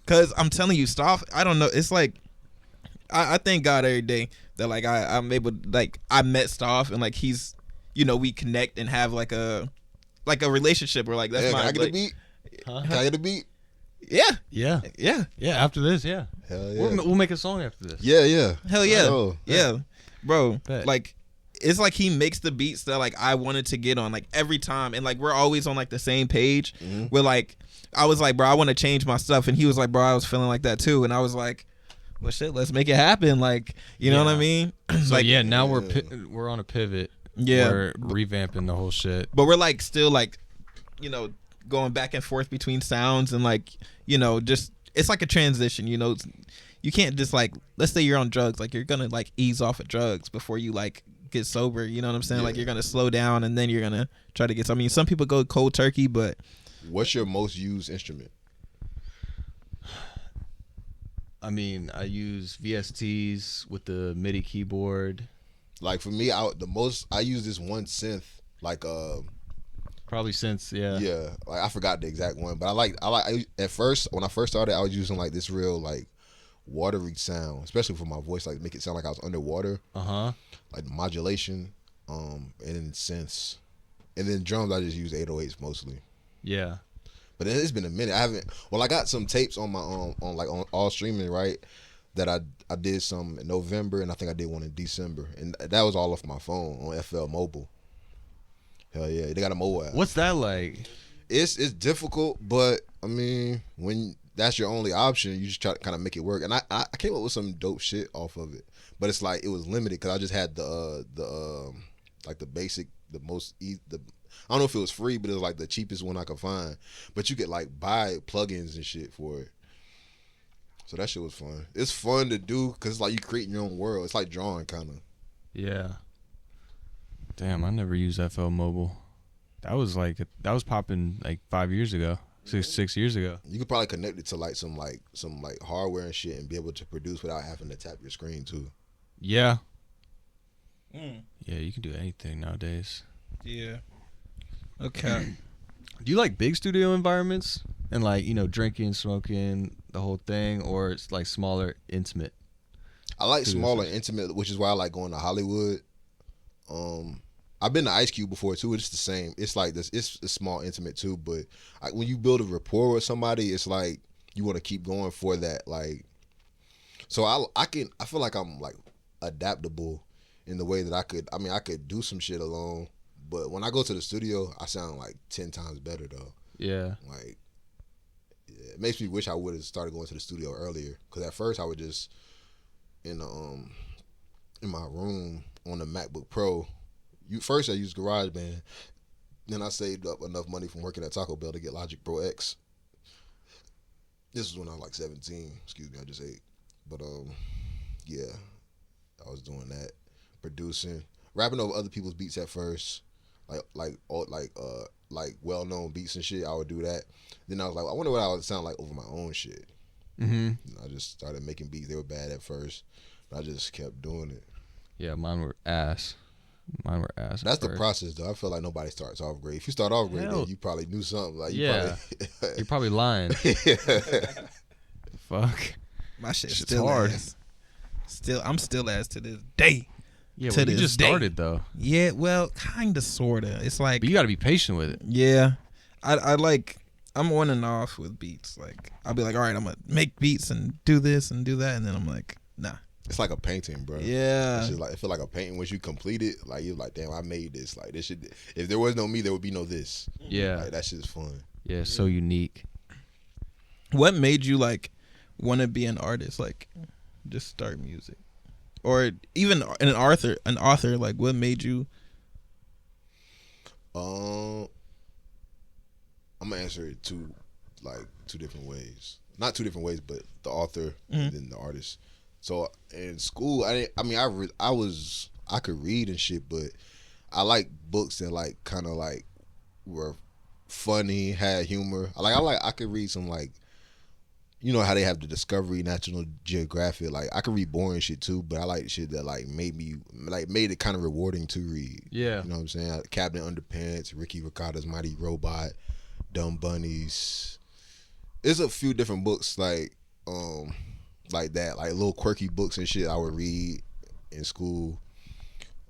Cause I'm telling you, Stoff, I don't know. It's like I thank God every day that like I'm able, like I met Stoff, and like he's, you know, we connect and have like a relationship, or like that's can I get like, a beat? Huh? Can I get a beat? Yeah. After this, yeah. Hell yeah. We'll make a song after this. Yeah. Hell yeah. Oh, yeah, bro. Bet. Like it's like he makes the beats that like I wanted to get on like every time, and like we're always on like the same page. Mm-hmm. Where like I was like, bro, I want to change my stuff, and he was like, bro, I was feeling like that too, and I was like, well, shit, let's make it happen. Like, you know what I mean? So like, yeah, now we're on a pivot. Yeah, we're revamping the whole shit. But we're like still like, you know, going back and forth between sounds, and like, you know, just it's like a transition. You know, you can't just like, let's say you're on drugs, like you're gonna like ease off of drugs before you like get sober. You know what I'm saying? Like you're gonna slow down, and then you're gonna try to get. I mean, some people go cold turkey, but what's your most used instrument? I mean, I use VSTs with the MIDI keyboard. Like for me, I use this one synth, like probably synths, yeah. Like I forgot the exact one, but at first when I first started, I was using like this real like watery sound, especially for my voice, like make it sound like I was underwater. Like modulation, and then synths, and then drums. I just use 808s mostly. Yeah. But it's been a minute. I got some tapes on my on all streaming, right? That I did some in November, and I think I did one in December, and that was all off my phone on FL Mobile. Hell yeah, they got a mobile app. What's that like? It's difficult, but I mean, when that's your only option, you just try to kind of make it work. And I came up with some dope shit off of it, but it's like it was limited because I just had the like the basic, the most I don't know if it was free, but it was like the cheapest one I could find. But you could like buy plugins and shit for it. So that shit was fun. It's fun to do because it's like you creating your own world. It's like drawing, kind of. Yeah. Damn, I never used FL Mobile. That was popping like 5 years ago, 6 years ago. You could probably connect it to like some hardware and shit and be able to produce without having to tap your screen too. Yeah. Yeah, you can do anything nowadays. Yeah. Okay. Do you like big studio environments and like, you know, drinking, smoking, the whole thing, or it's like smaller, intimate? I like smaller, intimate, which is why I like going to Hollywood. I've been to Ice Cube before too. It's the same. It's like this. It's small, intimate too. But when you build a rapport with somebody, it's like you want to keep going for that. Like, so I feel like I'm like adaptable in the way that I could do some shit alone. But when I go to the studio, I sound like 10 times better though. Yeah. Like, it makes me wish I would have started going to the studio earlier. Because at first I would just in my room on the MacBook Pro. First I used GarageBand. Then I saved up enough money from working at Taco Bell to get Logic Pro X. This was when I was like 17. Excuse me, I just ate. But yeah, I was doing that, producing, rapping over other people's beats at first, like well-known beats and shit. I would do that. Then I was like, I wonder what I would sound like over my own shit. Mm-hmm. I just started making beats. They were bad at first, but I just kept doing it. Yeah, mine were ass. That's the process, though. I feel like nobody starts off great. If you start off great, then you probably knew something. Like you're probably lying. Fuck, my shit's still hard. Ass. I'm still ass to this day. Yeah, well, you just started though. Yeah, well, kinda, sorta. It's like, but you got to be patient with it. Yeah, I like. I'm on and off with beats. Like, I'll be like, all right, I'm gonna make beats and do this and do that, and then I'm like, nah. It's like a painting, bro. Yeah, it's just like, I feel like a painting. Once you complete it, like you're like, damn, I made this. Like this shit. If there was no me, there would be no this. Yeah, like that shit's fun. Yeah, so unique. What made you like want to be an artist? Like, just start music, or even an author? Like, what made you? I'm gonna answer it two different ways. Not two different ways, but the author and then the artist. So in school, I could read and shit, but I like books that like kind of like were funny, had humor. I could read some like, you know how they have the Discovery, National Geographic. Like I could read boring shit too, but I like shit that like made it kind of rewarding to read. Yeah, you know what I'm saying? Captain Underpants, Ricky Ricardo's Mighty Robot, Dumb Bunnies. There's a few different books like that, like little quirky books and shit I would read in school.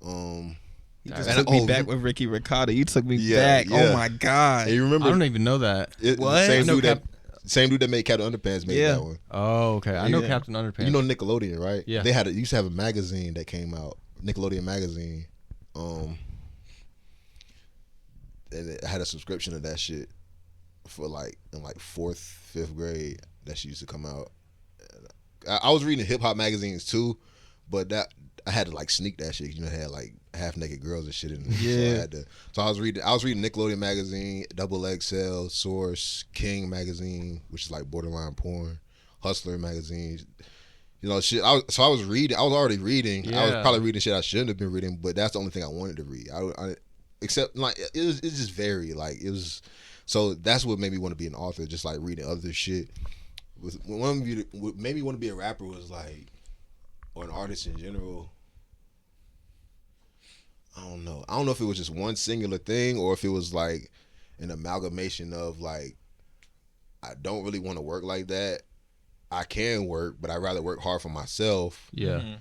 You just took me back with Ricky Ricardo. You took me back. Yeah. Oh my god! And you remember? I don't even know that. What? Same dude that made Captain Underpants made that one. Oh, okay. I know Captain Underpants. You know Nickelodeon, right? Yeah. They used to have a magazine that came out, Nickelodeon magazine. And it had a subscription to that shit for like in like 4th, 5th grade. That shit used to come out. I was reading hip hop magazines too, but that I had to like sneak that shit. You know, it had like half naked girls and shit in it. Yeah. So I was reading Nickelodeon magazine, Double XL, Source, King magazine, which is like borderline porn, Hustler magazine. You know, shit. I was already reading. Yeah. I was probably reading shit I shouldn't have been reading, but that's the only thing I wanted to read. Except like it just varied. Like it was. So that's what made me want to be an author. Just like reading other shit. What made me want to be a rapper was like, or an artist in general. I don't know if it was just one singular thing or if it was like an amalgamation of like, I don't really want to work like that. I can work, but I'd rather work hard for myself. Yeah.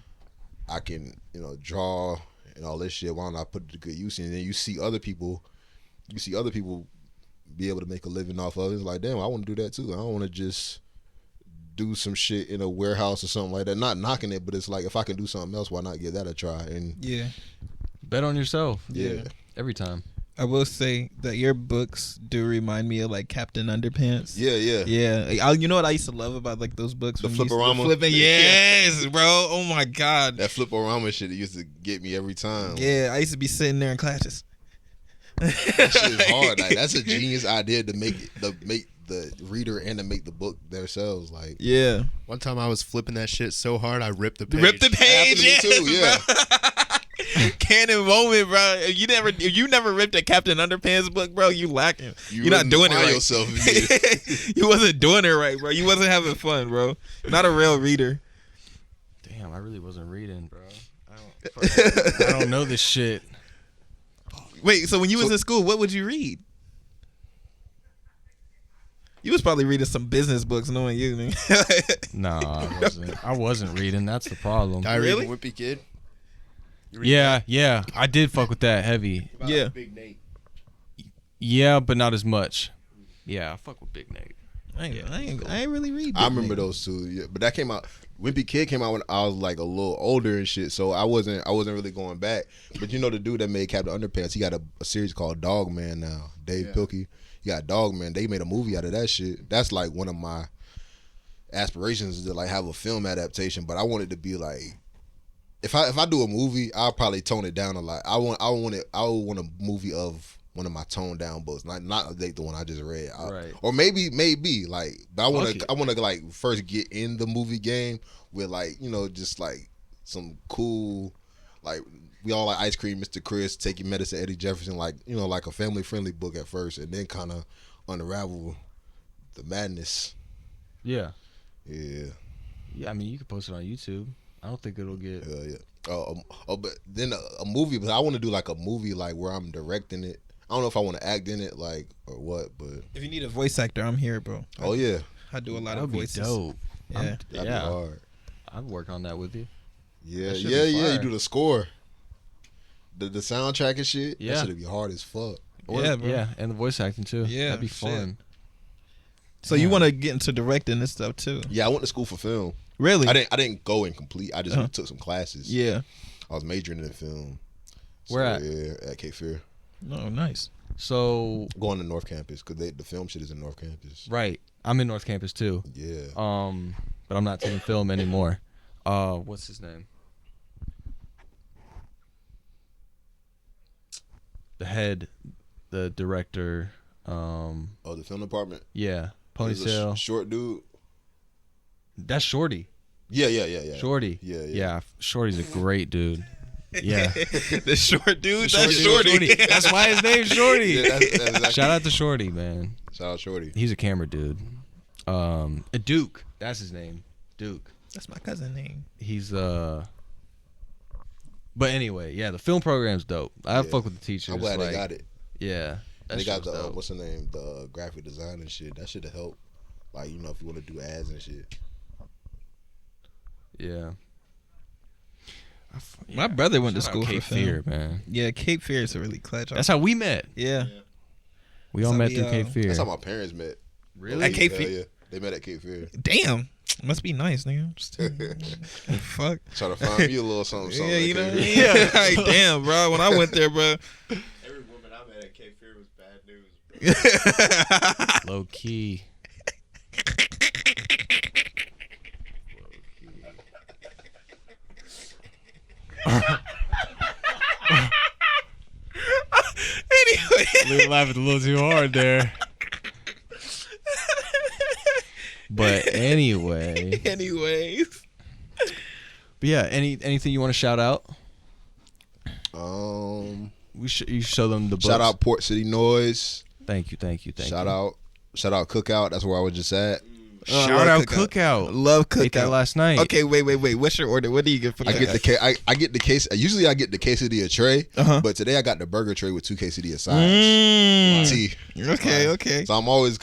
I can, draw and all this shit. Why don't I put it to good use? And then you see other people be able to make a living off of it. It's like, damn, I want to do that too. I don't want to just do some shit in a warehouse or something like that. Not knocking it, but it's like if I can do something else, why not give that a try? And bet on yourself. Yeah. Every time. I will say that your books do remind me of like Captain Underpants. Yeah. You know what I used to love about like those books? The Flip-O-Rama. Yes, bro. Oh my god. That Flip-O-Rama shit, it used to get me every time. Yeah, I used to be sitting there in classes. That shit is hard. Like that's a genius idea to make the reader and to make the book themselves. Like, yeah. One time I was flipping that shit so hard I ripped the page. Ripped the page, yes, too, yeah. Canon moment, bro. If you never ripped a Captain Underpants book, bro, you lacking. You're not doing it right. Yourself you wasn't doing it right, bro. You wasn't having fun, bro. Not a real reader. Damn, I really wasn't reading, bro. I don't know this shit. Wait, so when you was in school, what would you read? You was probably reading some business books, knowing you. Nah, I wasn't reading. That's the problem. Diary of a Wimpy Kid. Yeah. I did fuck with that heavy. Yeah. Big Nate. Yeah, but not as much. Yeah, I fuck with Big Nate. I ain't really read. I remember those two, yeah, but that came out. Wimpy Kid came out when I was like a little older and shit, so I wasn't really going back. But you know the dude that made Captain Underpants, he got a series called Dog Man now. Dave Pilkey. He got Dog Man. They made a movie out of that shit. That's like one of my aspirations is to like have a film adaptation. But I want it to be like, if I do a movie, I'll probably tone it down a lot. I want a movie of one of my toned down books, not the one I just read, right? Or maybe like, but I want to like first get in the movie game with like, you know, just like some cool, like we all like Ice Cream, Mr. Chris, Take Your Medicine, Eddie Jefferson, like, you know, like a family friendly book at first, and then kind of unravel the madness. Yeah. Yeah. I mean, you can post it on YouTube. I don't think it'll get. But then a movie, but I want to do like a movie like where I'm directing it. I don't know if I want to act in it, like, or what, but if you need a voice actor, I'm here, bro. Oh yeah, I do a lot of voices. Dope. Yeah, that'd be hard. I'd work on that with you. Yeah. You do the score, the soundtrack and shit. Yeah, that should be hard as fuck. Yeah, bro. Yeah, and the voice acting too. Yeah, that'd be fun. So you want to get into directing this stuff too? Yeah, I went to school for film. Really? I didn't go in complete. I just took some classes. Yeah, I was majoring in film. Where at? Yeah, at Cape Fear. Oh, nice. So going to North Campus because the film shit is in North Campus. Right. I'm in North Campus too. Yeah. But I'm not taking film anymore. What's his name? The director. The film department. Yeah. Ponytail. Short dude. That's Shorty. Yeah. Shorty. Yeah. Shorty's a great dude. Yeah. The short dude. That's Shorty. That's why his name's Shorty. Yeah, that's exactly. Shout out to Shorty, man. Shout out Shorty. He's a camera dude. Duke. That's his name. Duke. That's my cousin's name. He's But anyway, yeah, the film program's dope. I fuck with the teachers. I'm glad they got it. Yeah. They got the what's the name? The graphic design and shit. That should have helped. Like, you know, if you want to do ads and shit. Yeah. My brother went to school Cape for film. Fear, man. Yeah, Cape Fear is a really clutch. That's how we met. Yeah. We all met through Cape Fear. That's how my parents met. Really? At Cape Fear? Yeah. They met at Cape Fear. Damn. Must be nice, nigga. Fuck. Try to find me a little something. Yeah, you know what I mean? Yeah. Like, damn, bro. When I went there, bro. Every woman I met at Cape Fear was bad news, bro. Low key. Anyway. We were laughing a little too hard there. But anyway. Anyways. But yeah, anything you want to shout out? You show them the books. Shout out Port City Noise. Thank you. Shout out Cookout. That's where I was just at. Shout out Cookout. Love Cookout. Ate that last night. Okay, wait. What's your order? What do you get for I get the case. Usually I get the quesadilla tray, but today I got the burger tray with 2 quesadilla sides. Tea. Okay. So I'm always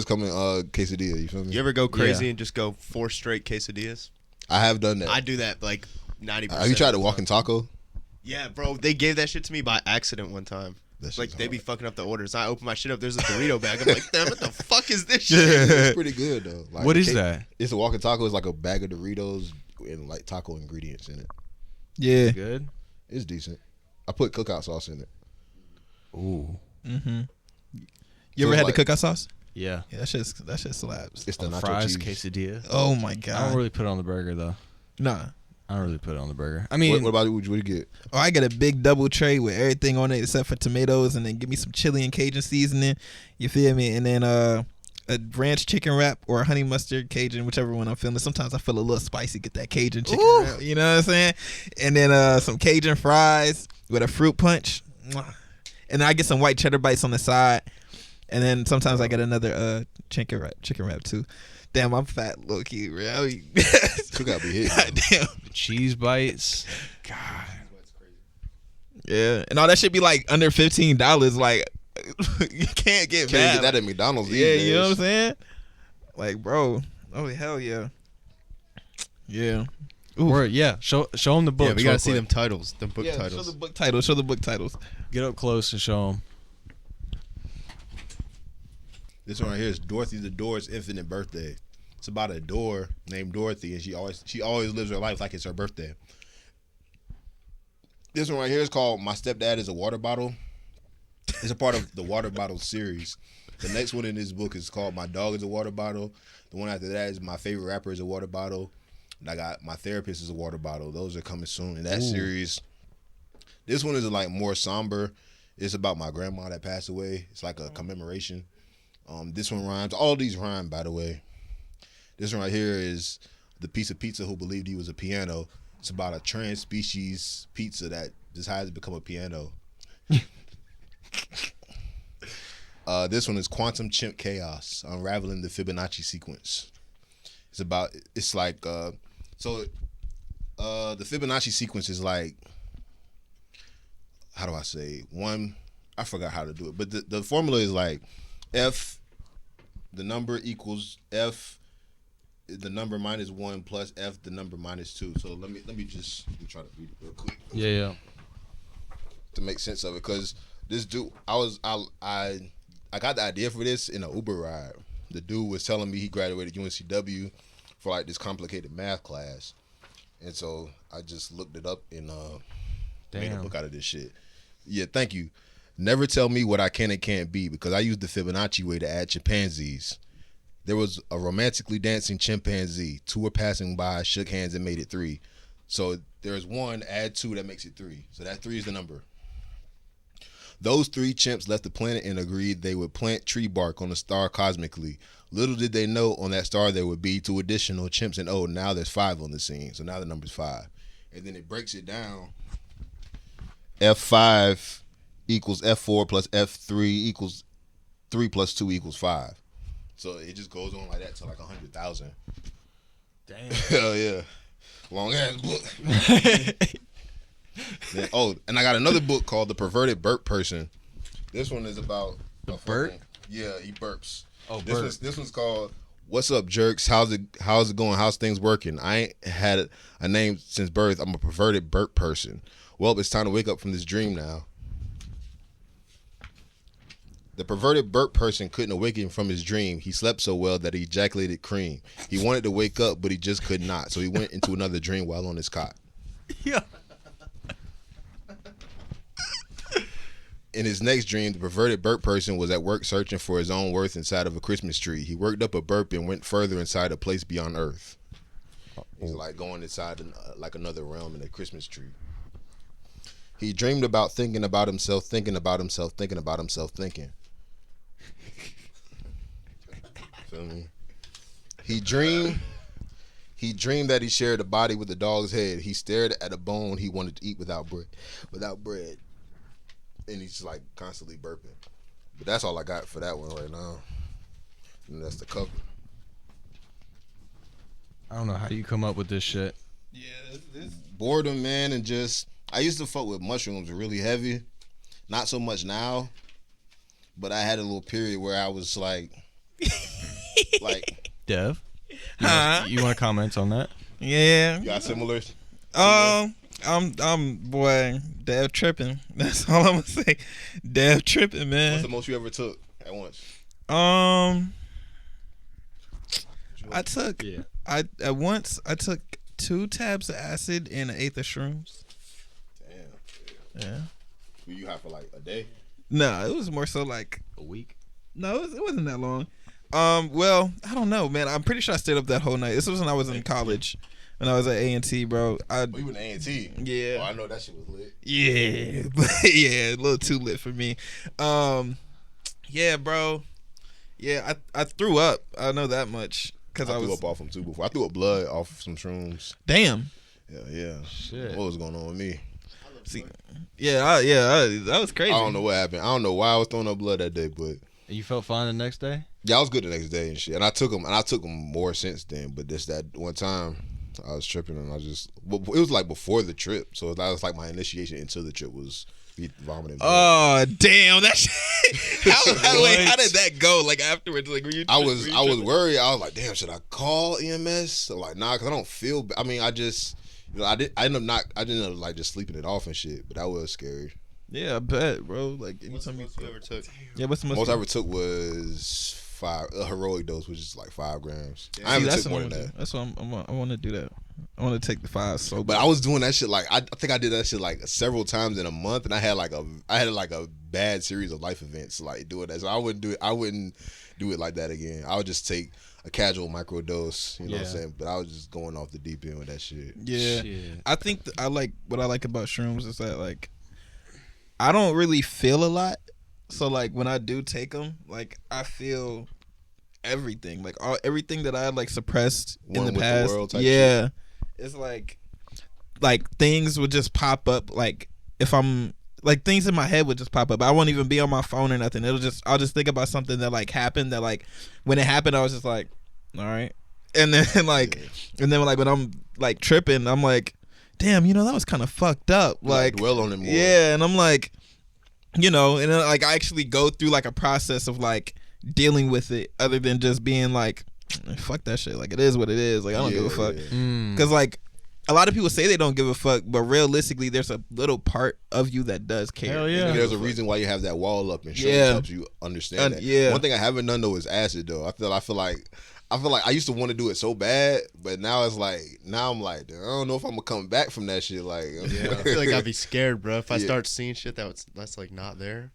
coming quesadilla. You feel me? You ever go crazy and just go 4 straight quesadillas? I have done that. I do that like 90%. Have you tried the walking taco? Yeah, bro. They gave that shit to me by accident one time. Like, they be fucking up the orders. I open my shit up. There's a Dorito bag. I'm like, damn, what the fuck is this shit? It's pretty good, though. Like, what is that? It's a walking taco. It's like a bag of Doritos and like taco ingredients in it. Yeah. Good? It's decent. I put cookout sauce in it. Ooh. Mm-hmm. You ever had the cookout sauce? Yeah. Yeah, that shit slaps. It's the nacho fries, cheese. quesadilla. Oh, my God. I don't really put it on the burger, though. Nah. I don't really put it on the burger. I mean, what about you? What do you get? Oh, I get a big double tray with everything on it except for tomatoes, and then give me some chili and Cajun seasoning. You feel me? And then a ranch chicken wrap or a honey mustard Cajun, whichever one I'm feeling. Sometimes I feel a little spicy. Get that Cajun chicken wrap. You know what I'm saying? And then some Cajun fries with a fruit punch. And then I get some white cheddar bites on the side. And then sometimes I get another chicken wrap too. Damn, I'm fat, low key, bro. Cookout be hitting. God damn. cheese bites. God. Yeah, and all that shit be like under $15. Like, you can't get Get that at McDonald's. Yeah, you know what I'm saying? Like, bro. Oh hell yeah. Yeah. Word, yeah. Show them the books. Yeah, we gotta see them titles. Them book Show titles. the book titles. Show the book titles. Get up close and show them. This one right here is Dorothy the Door's infinite birthday. It's about a door named Dorothy, and she always lives her life like it's her birthday. This one right here is called My Stepdad is a Water Bottle. It's a part of the Water Bottle series. The next one in this book is called My Dog is a Water Bottle. The one after that is My Favorite Rapper is a Water Bottle. And I got My Therapist is a Water Bottle. Those are coming soon in that series. This one is like more somber. It's about my grandma that passed away. It's like a commemoration. This one rhymes. All of these rhyme, by the way. This one right here is The Piece of Pizza Who Believed He Was a Piano. It's about a trans species pizza that decides to become a piano. This one is Quantum Chimp Chaos, Unraveling the Fibonacci Sequence. It's like the Fibonacci sequence is like, how do I say, I forgot how to do it, but the formula is like F, the number equals F, the number minus 1 plus F, the number minus 2. So let me try to read it real quick. Yeah. To make sense of it, because this dude, I got the idea for this in an Uber ride. The dude was telling me he graduated UNCW for like this complicated math class, and so I just looked it up and made a book out of this shit. Yeah, thank you. Never tell me what I can and can't be, because I used the Fibonacci way to add chimpanzees. There was a romantically dancing chimpanzee. 2 were passing by, shook hands, and made it 3. So there's 1, add 2, that makes it 3. So that 3 is the number. Those 3 chimps left the planet and agreed they would plant tree bark on a star cosmically. Little did they know on that star there would be 2 additional chimps, and now there's 5 on the scene. So now the number's 5. And then it breaks it down. F5 equals F4 plus F3 equals 3 plus 2 equals 5. So it just goes on like that to like 100,000. Damn. Hell yeah. Long ass book. Then, and I got another book called The Perverted Burp Person. This one is about a burp. Yeah, he burps. Oh, this one's called What's Up, Jerks? How's it going? How's things working? I ain't had a name since birth. I'm a perverted burp person. Well, it's time to wake up from this dream now. The perverted burp person couldn't awaken from his dream. He slept so well that he ejaculated cream. He wanted to wake up, but he just could not. So he went into another dream while on his cot. Yeah. In his next dream, the perverted burp person was at work searching for his own worth inside of a Christmas tree. He worked up a burp and went further inside a place beyond Earth. He's like going inside like another realm in a Christmas tree. He dreamed about thinking about himself, thinking about himself, thinking about himself, thinking. Feel me? He dreamed that he shared a body with a dog's head. He stared at a bone he wanted to eat without bread. And he's like constantly burping. But that's all I got for that one right now. And that's the cover. I don't know how you come up with this shit. Yeah, this boredom, man, and just I used to fuck with mushrooms really heavy. Not so much now. But I had a little period where I was like Dev? You want to comment on that? Yeah. You got similar? Boy, Dev tripping. That's all I'm gonna say. Dev tripping, man. What's the most you ever took at once? At once I took 2 tabs of acid and 1/8 of shrooms. Damn. Yeah. Were you high for like a day? No, it was more so like a week. No, it wasn't that long. Well, I don't know, man. I'm pretty sure I stayed up that whole night. This was when I was in college. When I was at A&T, bro. You went to A&T? Yeah. Oh, I know that shit was lit. Yeah. Yeah, a little too lit for me. Yeah, bro. Yeah, I threw up. I know that much. Cause I threw up off them too before. I threw up blood off some shrooms. Damn. Yeah. Shit. What was going on with me? See, that was crazy. I don't know what happened. I don't know why I was throwing up blood that day, but you felt fine the next day? Yeah, I was good the next day and shit. And I took them more since then. But just that one time, I was tripping and it was like before the trip, so that was like my initiation into the trip was vomiting. Oh damn, that shit! How did that go? Like afterwards, like were you? I was worried. I was like, damn, should I call EMS? So like, nah, because I don't feel. I mean, I just, I ended up like just sleeping it off and shit. But that was scary. Yeah, I bet, bro. Like what's the most you ever took? Yeah, what's the most I ever took was a heroic dose, which is like 5 grams. Yeah. I haven't that's took more than that. That's what I want to do that. I want to take the 5 so But bad. I was doing that shit like I think I did that shit like several times in a month, and I had like a bad series of life events like doing that. So I wouldn't do it like that again. I would just take a casual micro dose, you know what I'm saying? But I was just going off the deep end with that shit. Yeah. I think what I like about shrooms is that like I don't really feel a lot. So like when I do take them, like I feel everything, like everything that I had like suppressed in the past. Shit. It's like things would just pop up. Like if I'm like things in my head would just pop up. I won't even be on my phone or nothing. I'll just think about something that like happened. That like when it happened, I was just like, all right. And then like when I'm like tripping, I'm like, damn, that was kind of fucked up. Like dwell on it more. Yeah, and I'm like, and then like I actually go through like a process of like dealing with it, other than just being like, fuck that shit. Like it is what it is. Like I don't give a fuck. Because like a lot of people say they don't give a fuck, but realistically, there's a little part of you that does care. Hell yeah. There's a reason why you have that wall up, and shrooms helps you understand that. Yeah. One thing I haven't done though is acid though. I feel like I used to want to do it so bad, but now I'm like, I don't know if I'm gonna come back from that shit. Like, I feel like I'd be scared, bro, if I start seeing shit that's like not there.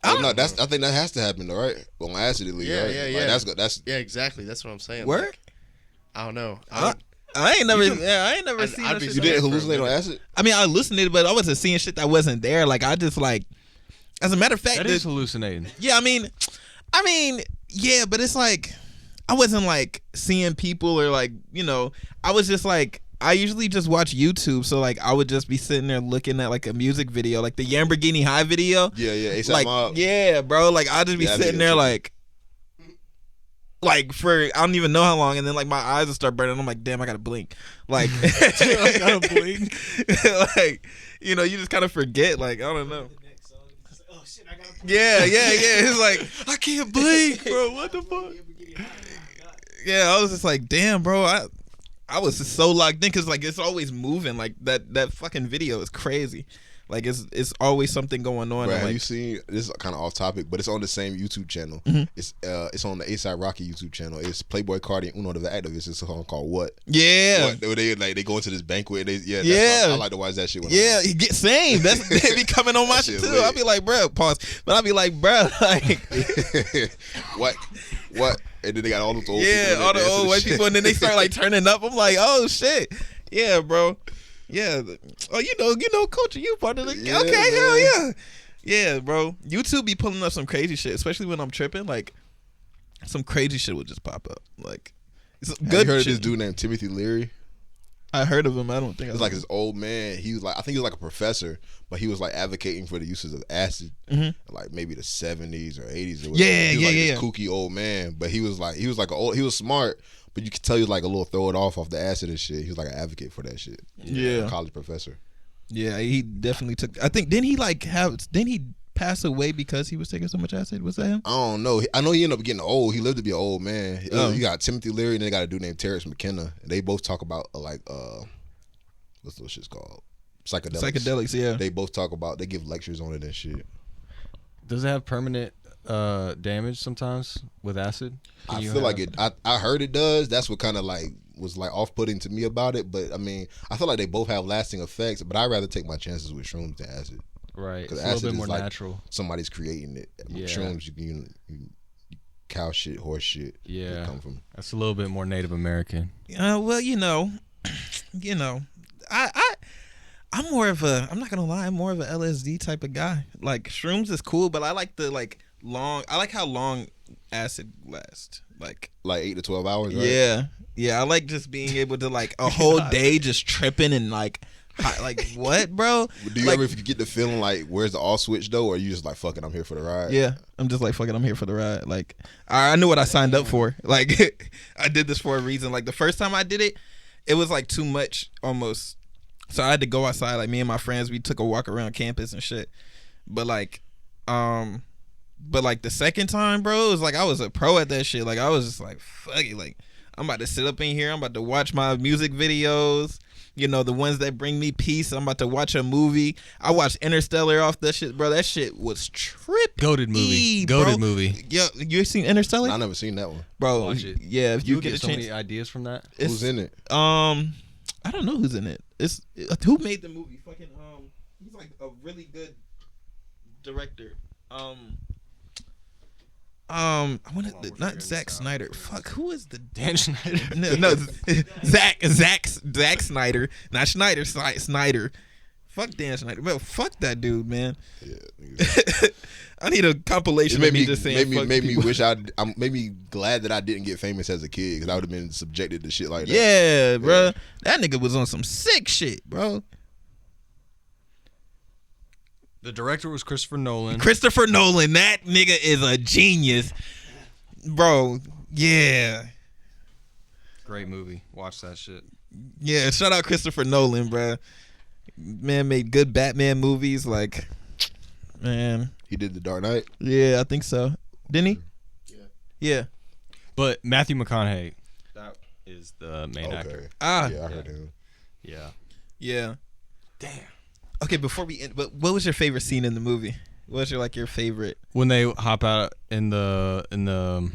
I think that has to happen though, right? On acid at least. Yeah, right? yeah, Like, yeah. that's Yeah, exactly. That's what I'm saying. Word? Like, I don't know. I ain't never seen I'd be that you shit. didn't hallucinate on acid? I mean, I hallucinated, but I wasn't seeing shit that wasn't there. Like I just like, as a matter of fact, That is hallucinating. Yeah, I mean, yeah, but it's like I wasn't like seeing people or like, I was just like, I usually just watch YouTube, so like I would just be sitting there looking at like a music video, like the Lamborghini High video. Yeah, A$AP Like, Mob. yeah, bro. Like I'll just be sitting there like for I don't even know how long, and then like my eyes will start burning. I'm like, damn, I gotta blink. Like I gotta blink. Like you just kind of forget. Like I don't know. Yeah. It's like I can't blink, bro. What the fuck? Yeah, I was just like, damn, bro. I was just so locked in because like it's always moving. Like that fucking video is crazy. Like it's always something going on. Bro, have you seen, this is kind of off topic, but it's on the same YouTube channel. Mm-hmm. It's on the A$AP Rocky YouTube channel. It's Playboy Cardi and Uno the Activist. It's a song called What? Yeah. What? They go into this banquet. I like to watch that shit. He get same. They be coming on my shit too. I'll be like, bro, pause. But I'll be like, bro, like what? And then they got all those old people. Yeah, all the old white people, and then they start like turning up. I'm like, oh shit. Yeah, bro. Yeah. Oh, you know, culture. You part of the. Yeah, okay, man. hell yeah. Yeah, bro. YouTube be pulling up some crazy shit, especially when I'm tripping. Like, some crazy shit will just pop up. Like, it's good. Have you heard of shit. this dude named Timothy Leary? I heard of him. I don't think It's like this old man. He was like, I think he was like a professor, but he was like advocating for the uses of acid, like maybe the 70s or 80s or whatever. He was like this kooky old man, but he was smart, but you could tell he was like a little throw it off the acid and shit. He was like an advocate for that shit. Yeah, a college professor. Yeah, he definitely took. I think didn't he pass away because he was taking so much acid? Was that him? I don't know. I know he ended up getting old. He lived to be an old man. Oh. You got Timothy Leary, and then they got a dude named Terrence McKenna. And they both talk about what's those shits called? Psychedelics. Yeah. They both talk about. They give lectures on it and shit. Does it have permanent damage sometimes with acid? I feel like it. I heard it does. That's what kind of like was like off-putting to me about it. But I mean, I feel like they both have lasting effects. But I'd rather take my chances with shrooms than acid. Right, Because it's a little bit more like natural. Somebody's creating it. Yeah. Shrooms, you can cow shit, horse shit. Yeah, come from. That's a little bit more Native American. Well, I'm more of a. I'm not gonna lie. I'm more of a LSD type of guy. Like shrooms is cool, but I like the long. I like how long acid lasts. Like 8 to 12 hours. Right? Yeah. I like just being able to like a whole day just tripping and like what, bro? Do you ever get the feeling like where's the off switch though, or are you just like fuck it, I'm here for the ride? Yeah, I'm just like fuck it, I'm here for the ride. Like I knew what I signed up for. Like I did this for a reason. Like the first time I did it, it was like too much almost. So I had to go outside. Like me and my friends, we took a walk around campus and shit. But like the second time, bro, it was like I was a pro at that shit. Like I was just like fuck it, like I'm about to sit up in here. I'm about to watch my music videos. You know, the ones that bring me peace. I'm about to watch a movie. I watched Interstellar off that shit, bro. That shit was trippy. Goated movie. Goated movie. Yeah, you seen Interstellar? I never seen that one. Bro, watch it. Yeah, if you get a so chance. many ideas from that. Who's in it? I don't know who's in it. It's who made the movie? Fucking he's like a really good director. I want to not Zack Snyder. Fuck, who is the Dan Schneider. no Zack Snyder, not Schneider. Snyder. Fuck Dan Schneider. Well, fuck that dude, man. Yeah, I need a compilation. It of me just saying. made me wish I'm maybe glad that I didn't get famous as a kid because I would have been subjected to shit like that. Yeah, bro. That nigga was on some sick shit, bro. The director was Christopher Nolan. Christopher Nolan, that nigga is a genius, bro. Yeah, Great movie. Watch that shit. yeah. Shout out Christopher Nolan, bro. Man made good Batman movies. Like, man, He did The Dark Knight. yeah, I think so. Didn't he? Yeah. But Matthew McConaughey, that is the main actor. Ah. Yeah, I heard him. Yeah. Yeah. Damn. Okay, before we end, but what was your favorite scene in the movie? What was your favorite? When they hop out in the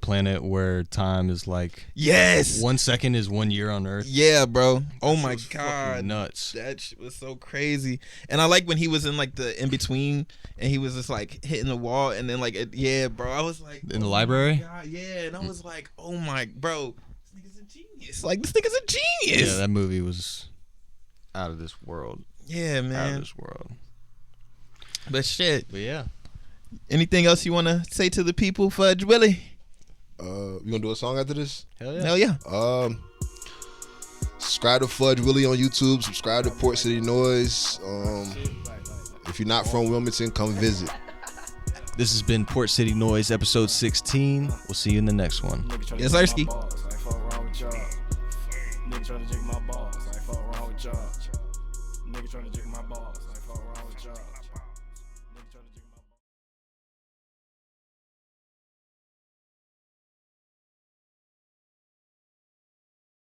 planet where time is like Yes. 1 second is 1 year on Earth. Yeah, bro. Oh That my shit was fucking god. nuts. That shit was so crazy. And I like when he was in like the in between and he was just like hitting the wall and then like yeah, bro. I was like In the library? God, yeah, and I was like, oh my bro, this nigga's a genius. Like this nigga's a genius. Yeah, that movie was out of this world. Yeah, Out of man. this world. But shit. But yeah. Anything else you wanna say to the people, Fudge Willie? You gonna do a song after this? Hell yeah. Hell yeah. Subscribe to Fudge Willie on YouTube. Subscribe to Port City Noise. If you're not from Wilmington, come visit. This has been Port City Noise, episode 16. We'll see you in the next one. Yes, Sirski. Nigga tryna jig my balls, like fuck wrong with y'all. Nigga tryna jig my balls, like fuck wrong with y'all. Nigga tryna jig